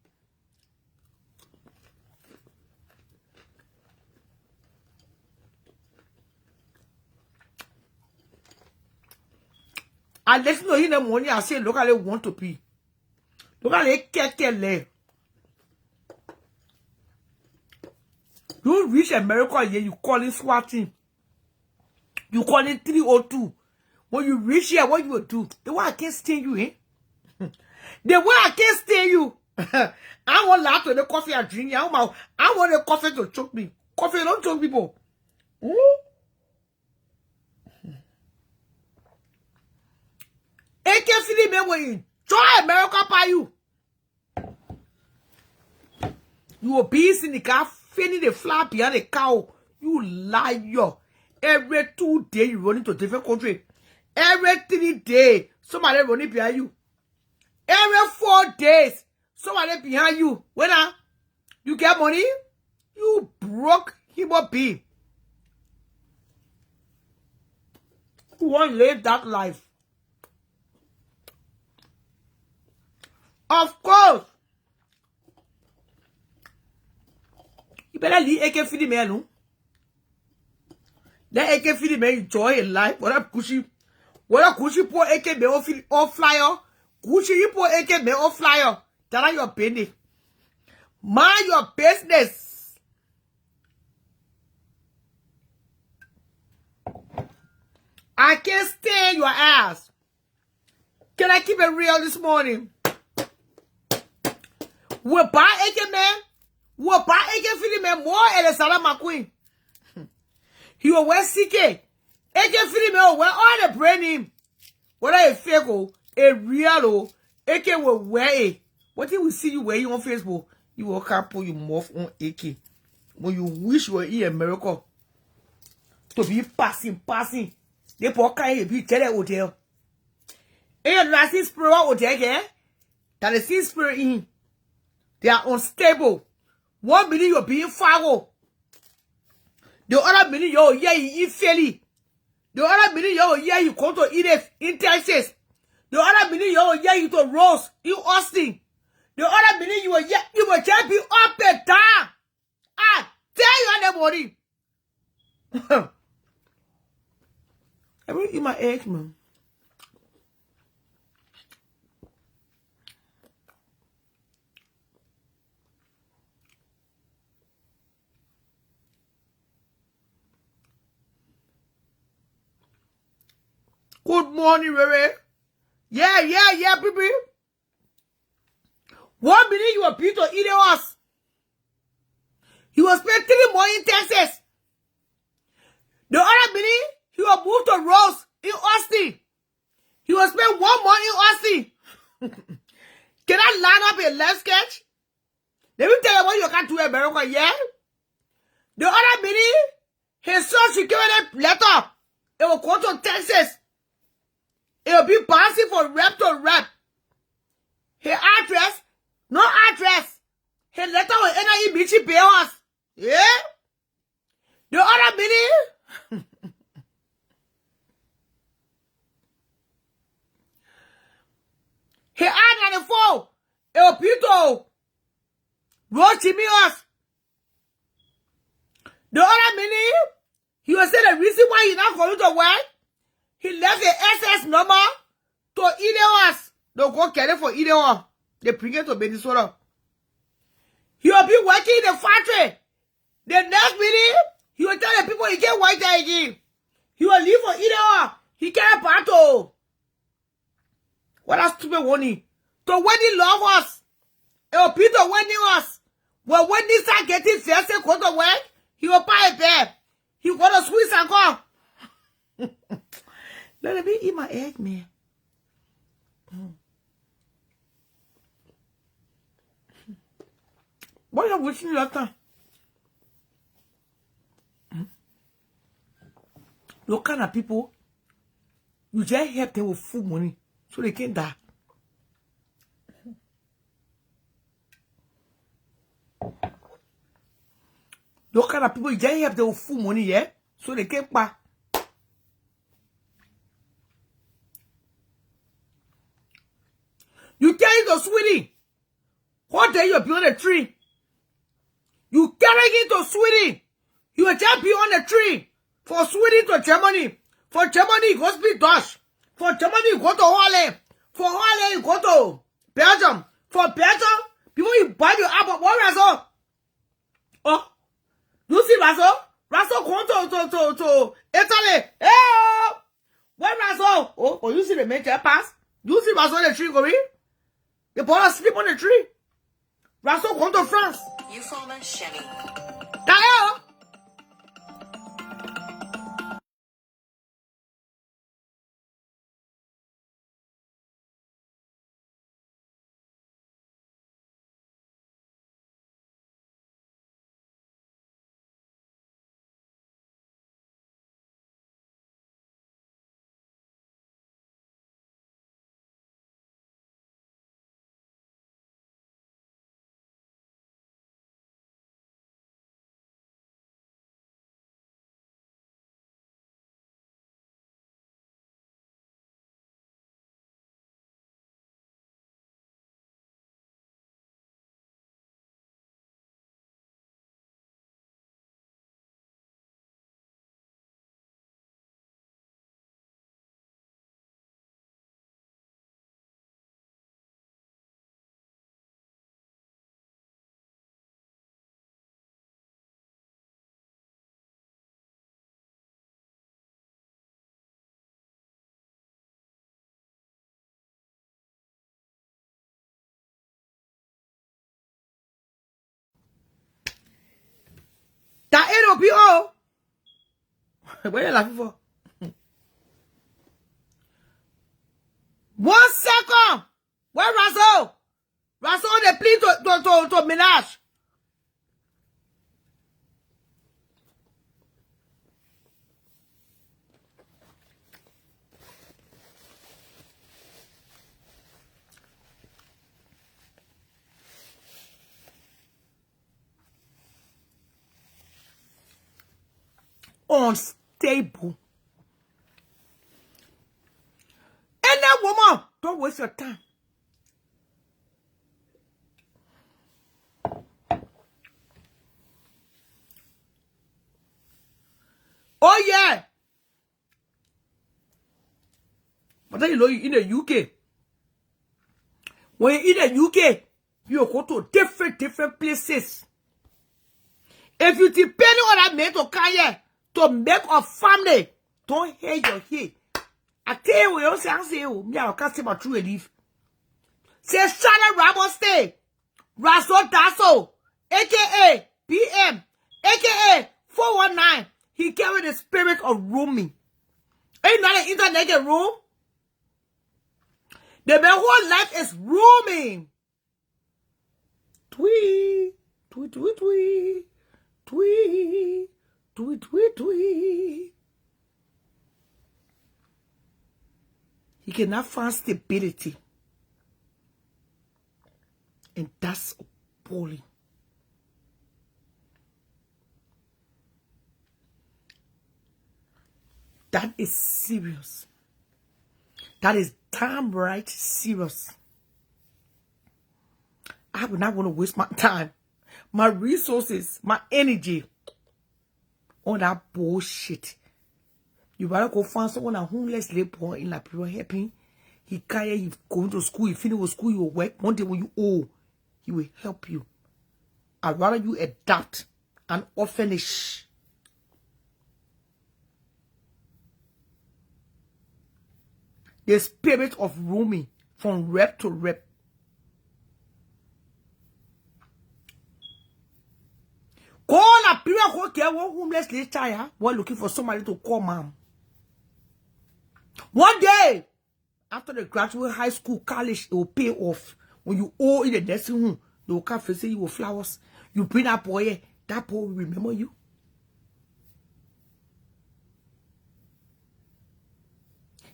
And let's know in the morning I say look at they want to be. Look at they get. You reach America here, you call it swatting. You call it 302. When you reach here, what you will do? The way I can't stand you, eh? The way I can't stand you. I want laugh to the coffee I drink. I want the coffee to choke me. Coffee don't choke people. AK Philly me when you try America by you. You will be in the car, feeding the flap behind the cow. You liar. Every 2 days you run into different country. Every 3 days, somebody running behind you. Every 4 days, somebody behind you. When you get money, you broke human being. Who want to live that life? Of course. You better leave AK Philly man, no? That AK Philly man enjoy in life. What up, Kushi? What up, Kushi? Poor AK man or flyer. Kushi, you poor AK man or flyer. Tell your penny. Mind your business. I can't stand your ass. Can I keep it real this morning? We'll buy AK man. We'll buy AK Philly man more and Salam McQueen. He will wear CK. AK Philly man will wear all the brand name. Whether a fake or a real, AK will wear it. What if we see you wearing on Facebook? You will can't put your mouth on AK. When you wish you were in America. To be passing. They put kind of be tell the hotel. And the same spirit hotel again. That the same spirit in. They are unstable. 1 minute you're being foul. The other minute you're in Philly. The other minute you're you come to Edith in Texas. The other minute you're you to Rose in Austin. The other minute you were just be up and down. Tell you anybody. I will eat my eggs, man. Good morning, Rere. Yeah, baby. 1 minute you were Peter eating us. He was spent 3 more in Texas. The other minute, he was moved to Rose in Austin. He was spent 1 month in Austin. Can I line up a live sketch? Let me tell you what you can do in America, yeah? The other minute, his son should give him a letter. It will go to Texas. It will be bouncing from rep to rep. His address, no address. His letter will enter in Michi Bears. Yeah? The other minute, he had 94. It will be to Rochimios. The other minute, he will say the reason why he's not going to work. He left the SS number to Ideos. They'll go get it for Ideos. They bring it to Minnesota. He will be working in the factory. The next minute, he will tell the people he can't work there again. He will leave for Ideos. He can't battle. What a stupid warning. To Wendy love us. It will be to Wendy us. When Wendy start getting first and go to work, he will buy a bed. He will go to Swiss and go. Let me eat my egg, man. What are you wishing later? Those kind of people, you just help them with full money so they can't die. Those kind of people, you just have their full money, yeah? So they can't buy. You carry the sweetie. What day you build a tree? You carry it to Sweden. You just be on a tree. For Sweden to Germany. For Germany, you go speak Dutch. For Germany, you go to Holland. For Holland, you go to Belgium. For Belgium, people you buy your apple. What Razo? Oh, you see Razo? Razo go to Italy. Hey, what Razo? Oh, you see the major pass? You see Razo the tree going? The boy sleep on the tree. Razo go to France. You former Chevy. That AOPO. What are you laughing for? 1 second. Where Razo? Razo they plead to Minaj. Unstable. And that woman, don't waste your time. Oh yeah. But then you know in the UK. When you're in the UK, you go to different places. If you depend on that man to come here to make a family, don't hate your head. I tell you what you say, me I can't say my true relief. Say Shana Ramos stay. Raso Daso, aka PM, aka 419. He carried the spirit of rooming. Ain't not an internet room. The whole life is rooming. Twee, twee, twee, twee, twee, twee, twee, twee. He cannot find stability. And that's appalling. That is serious. That is damn right serious. I would not want to waste my time, my resources, my energy on that bullshit. You better go find someone a homeless labor in Liberia helping. He can't, he going to school, he finish with school, he will work. One day when you old, he will help you. I'd rather you adapt an orphanage. The spirit of roaming from rep to rep. Call a period who care one homeless little child while looking for somebody to call mom. One day, after the graduate high school, college, it will pay off. When you owe in the nursing home, they will come and say you with flowers. You bring that boy here, that boy will remember you.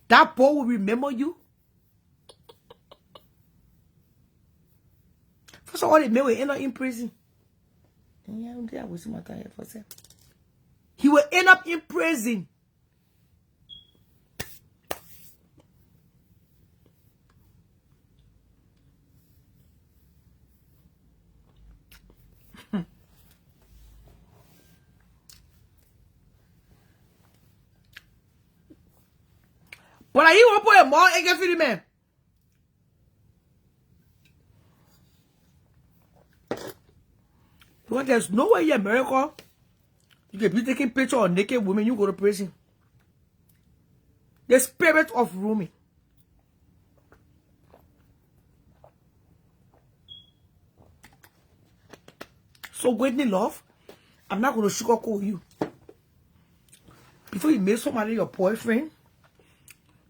That boy will remember you. First of all, the man will end up in prison. I was my time for say. He will end up in prison. But are you open a more again for the man? Because there's no way in America you can be taking picture of naked women, you go to prison. The spirit of rooming. So Whitney love, I'm not going to sugarcoat you. Before you make somebody your boyfriend,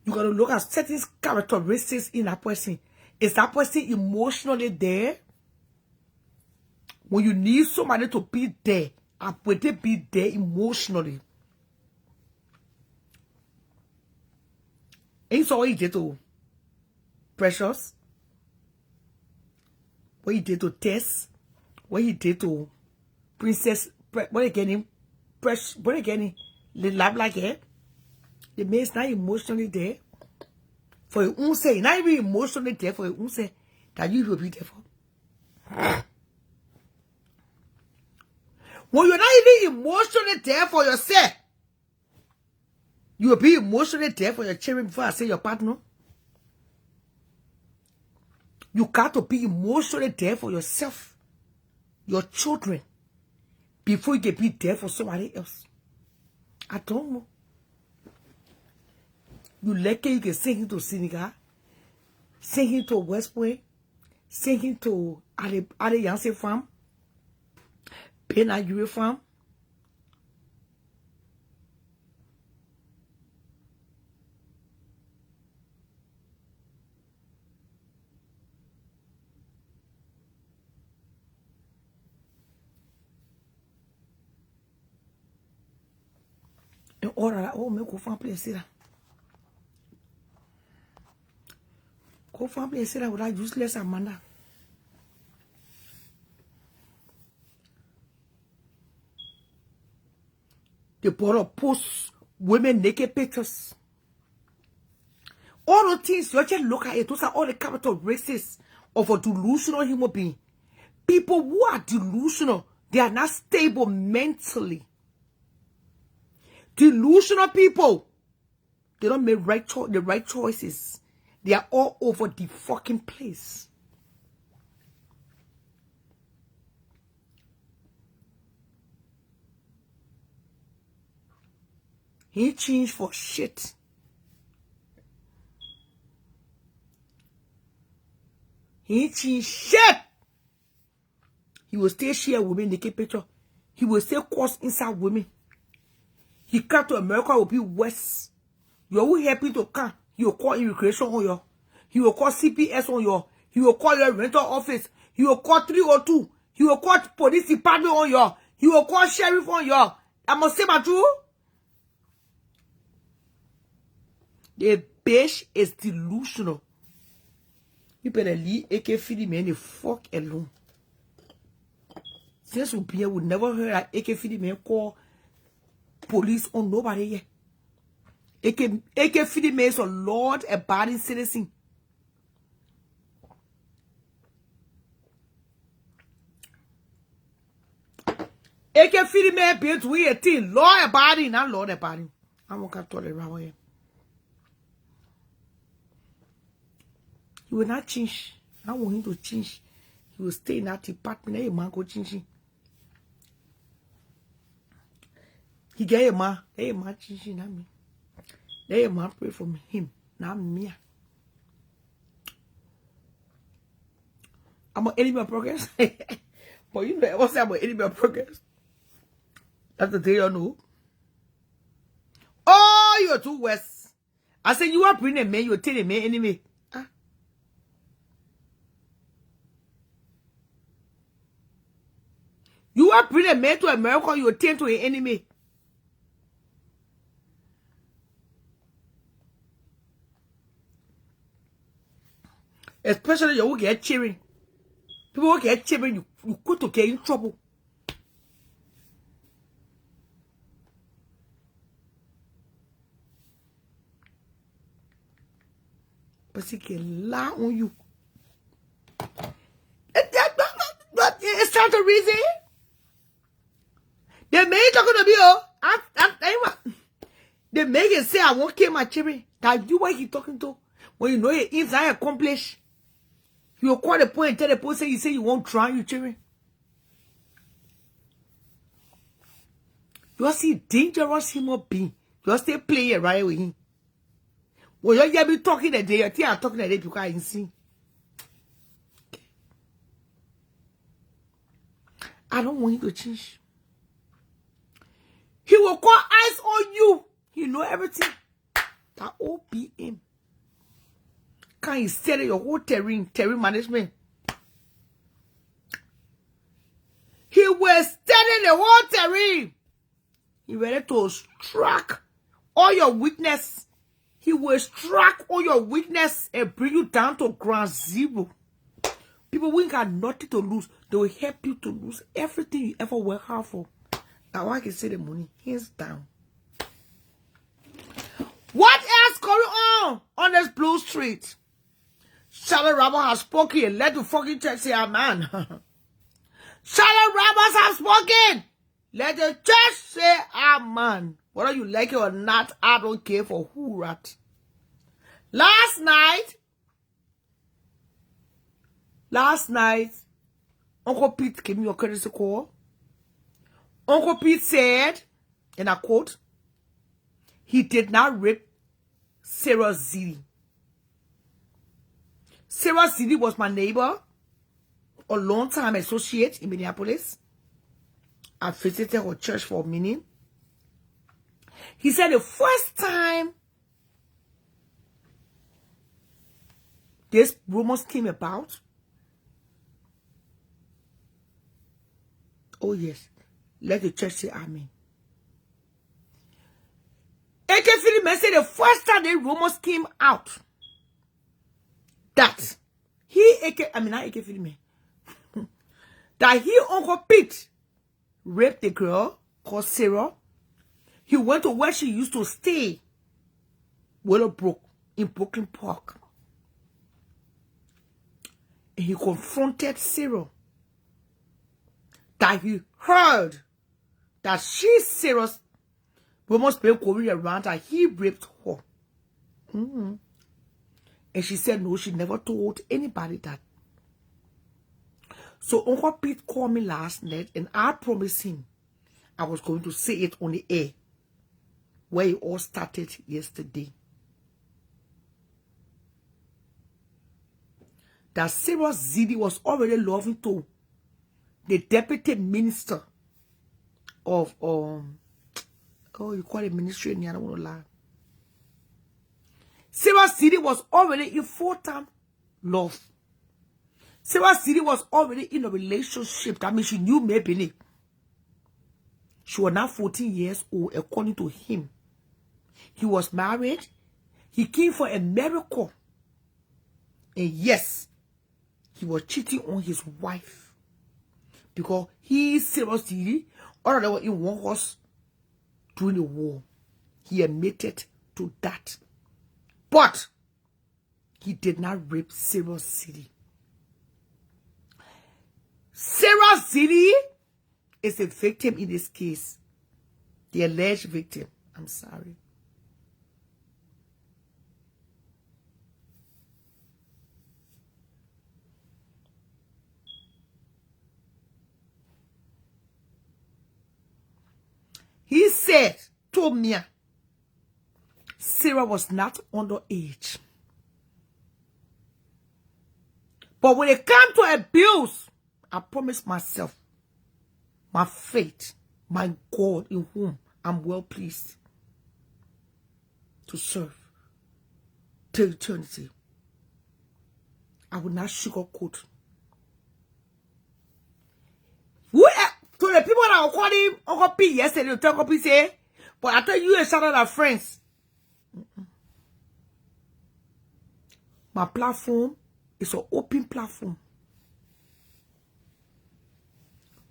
you got to look at certain characteristics in that person. Is that person emotionally there? When you need somebody to be there, would they be there emotionally? Ain't so what he did to Precious? What he did to Tess? What he did to Princess? What again? Precious? What again? The love like it? The man's not emotionally there for your own say. Not even emotionally there for your own say that you will be there for. When you're not even emotionally there for yourself, you will be emotionally there for your children before I say your partner. You got to be emotionally there for yourself, your children, before you can be there for somebody else. I don't know. You like it, you can send him to Senegal, send him to West Point, send him to Alliance Farm, Penagure Farm. And all that, oh, me go find place here. Go find place here with that useless Amanda. They brought up post women naked pictures. All the things you just look at it, those are all the characteristics of a delusional human being. People who are delusional, they are not stable mentally. Delusional people, they don't make the right choices. They are all over the fucking place. He changed for shit. He changed shit. He will still share women naked picture. He will still cause inside women. He come to America will be worse. You're happy to come. He will call immigration on you. He will call CPS on you. He will call your rental office. He will call 302. He will call police department on you. He will call sheriff on you. I must say my truth. The bitch is delusional. You better leave AK feeding me the fuck alone. Since we would never heard that AK feeding me call police on nobody yet. AK feeding me is a Lord abiding citizen. AK feeding me be to 18. Lord abiding, not Lord abiding. I won't have to tolerate around here. He will not change. I want him to change. He will stay in that department. Hey, man, go change. He get a man. Hey, man, change, not me. Hey, man, pray for him, not me. I'm an enemy of progress. But you know, what's that about enemy of progress? That's the thing you know. Oh, you're too west. I said you are bringing a man, you're telling me enemy. You are bringing a man to America, you attend to an enemy. Especially you will get cheering. People will get cheering, you could to get in trouble. But he can lie on you. It's time to reason. They make it talking to me, they make it say, I won't kill my children. That you what he talking to. When you know it inside accomplish. You will call the point and tell the person you say you won't try your children. You see dangerous human being. You stay playing right with him. When you hear me talking the day, you think I'm talking the day because I see. I don't want you to change. He will call eyes on you. He know everything. That OPM. Can he sell your whole terrain management? He will study the whole terrain. He ready to strike all your weakness. He will strike all your weakness and bring you down to ground zero. People who got nothing to lose, they will help you to lose everything you ever work hard for. Now I can say the money, hands down. What else going on this blue street? Charlotte Robbers has spoken. Let the fucking church say amen. Charlotte Robbers have spoken. Let the church say amen. Whether you like it or not, I don't care for who rat. Last night, Uncle Pete gave me a courtesy call. Uncle Pete said, and I quote, he did not rape Sarah Zidi. Sarah Zidi was my neighbor, a long-time associate in Minneapolis. I visited her church for a minute. He said the first time this rumors came about, oh yes, let the church say amen. AK Philip said the first time the rumors came out that that he, Uncle Pete, raped a girl called Sarah. He went to where she used to stay, Willowbrook, in Brooklyn Park. And he confronted Sarah. That he heard that she's Sarah's rumors been going around that he raped her. And she said no, she never told anybody that. So Uncle Pete called me last night and I promised him I was going to say it on the air where it all started yesterday. That Sarah Zidi was already loving to the deputy minister of you call it ministry and I don't want to lie. Sarah Zidi was already in full-time love. Sarah Zidi was already in a relationship. That means she knew maybe. She was now 14 years old, according to him. He was married. He came for a miracle. And yes, he was cheating on his wife. Because he, Sarah Zidi, all of them were in one horse during the war. He admitted to that. But he did not rape Sarah Zidi. Sarah Zidi is a victim in this case. The alleged victim. I'm sorry. He said, told me, Sarah was not underage. But when it comes to abuse, I promised myself, my faith, my God in whom I'm well pleased to serve till eternity. I will not sugarcoat. To the people that were calling Uncle P yesterday, Uncle P say, but I tell you and Shadow are friends. My platform is an open platform.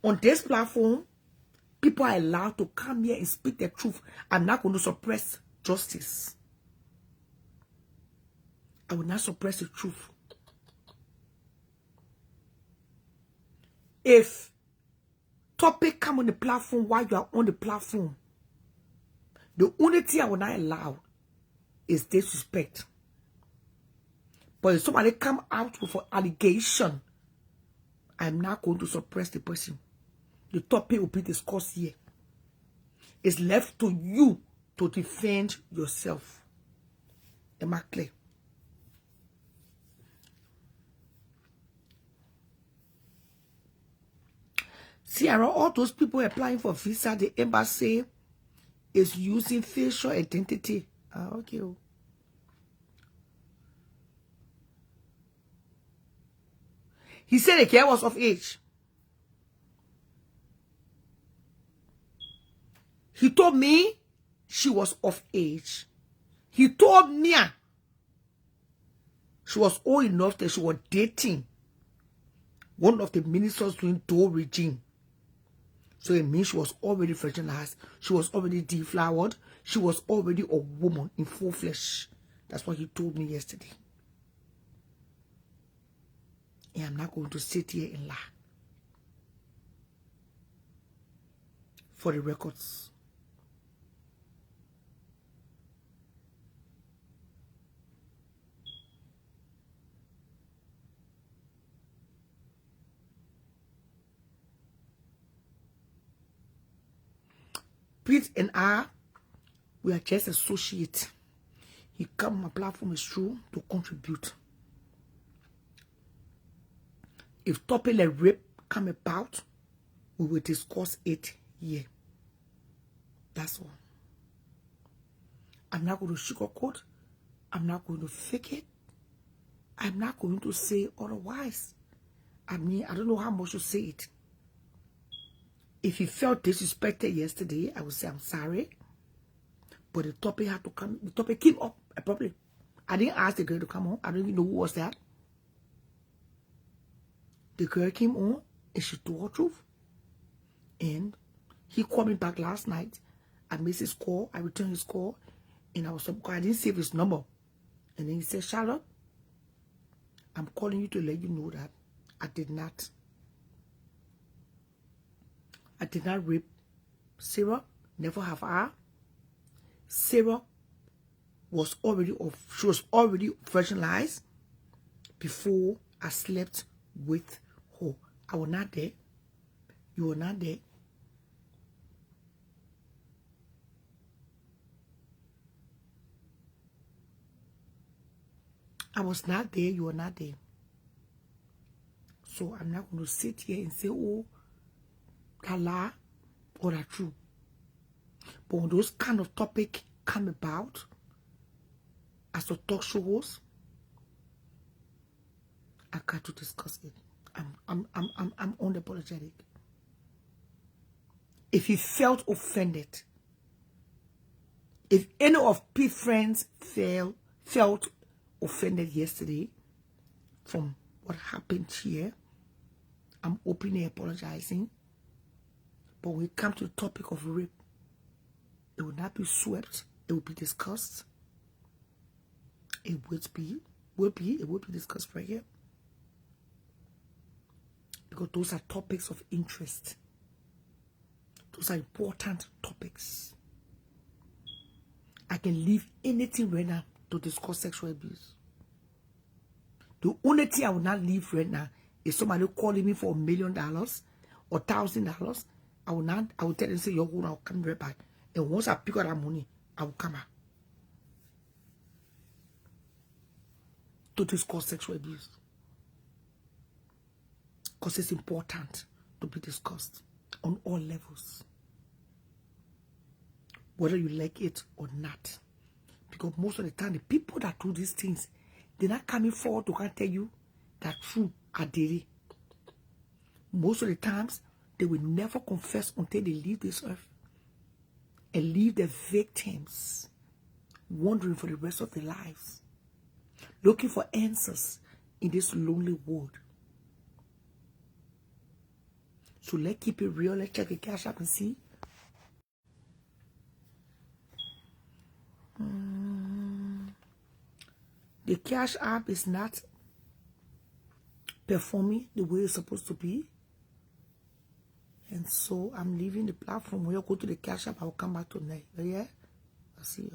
On this platform, people are allowed to come here and speak the truth. I'm not going to suppress justice. I will not suppress the truth. If topic come on the platform while you are on the platform, the only thing I will not allow is disrespect. But if somebody come out with an allegation, I'm not going to suppress the person. The topic will be discussed here. It's left to you to defend yourself. Am I clear? See, around all those people applying for visa, the embassy is using facial identity. Okay. He said the girl was of age. He told me she was of age. He told me she was old enough that she was dating one of the ministers during Dole regime. So it means she was already virginized. She was already deflowered. She was already a woman in full flesh. That's what he told me yesterday. And I'm not going to sit here and lie. For the records. Pete and I, we are just associates. He come on my platform is true to contribute. If topic like rape come about, we will discuss it here. That's all. I'm not going to sugarcoat. I'm not going to fake it. I'm not going to say otherwise. I mean, I don't know how much to say it. If he felt disrespected yesterday, I would say I'm sorry. But the topic had to come. The topic came up abruptly. I didn't ask the girl to come on. I don't even know who was that. The girl came on and she told her truth. And he called me back last night. I missed his call. I returned his call. And I didn't save his number. And then he said, Charlotte, I'm calling you to let you know that I did not rape Sarah. Never have I. Sarah was already virginized before I slept with her. I was not there. You were not there. I was not there. You were not there. So I'm not going to sit here and say, oh, that lie or that true. But when those kind of topics come about, as a talk show host, I got to discuss it. I'm unapologetic. If he felt offended, if any of Pete's friends felt offended yesterday from what happened here, I'm openly apologizing. But when it comes to the topic of rape, it will not be swept. It will be discussed. It will be discussed right here. Because those are topics of interest. Those are important topics. I can leave anything right now to discuss sexual abuse. The only thing I will not leave right now is somebody calling me for $1 million or $1,000. I will tell them, say, you're going, I'll come right back. And once I pick up that money, I will come out to discuss sexual abuse. Because it's important to be discussed on all levels. Whether you like it or not. Because most of the time, the people that do these things, they're not coming forward to tell you that true are daily. Most of the times, they will never confess until they leave this earth and leave their victims wandering for the rest of their lives, looking for answers in this lonely world. So let's keep it real. Let's check the cash app and see. the Cash App is not performing the way it's supposed to be. And so I'm leaving the platform. When you go to the Cash App, I will come back tonight. Yeah? I'll see you.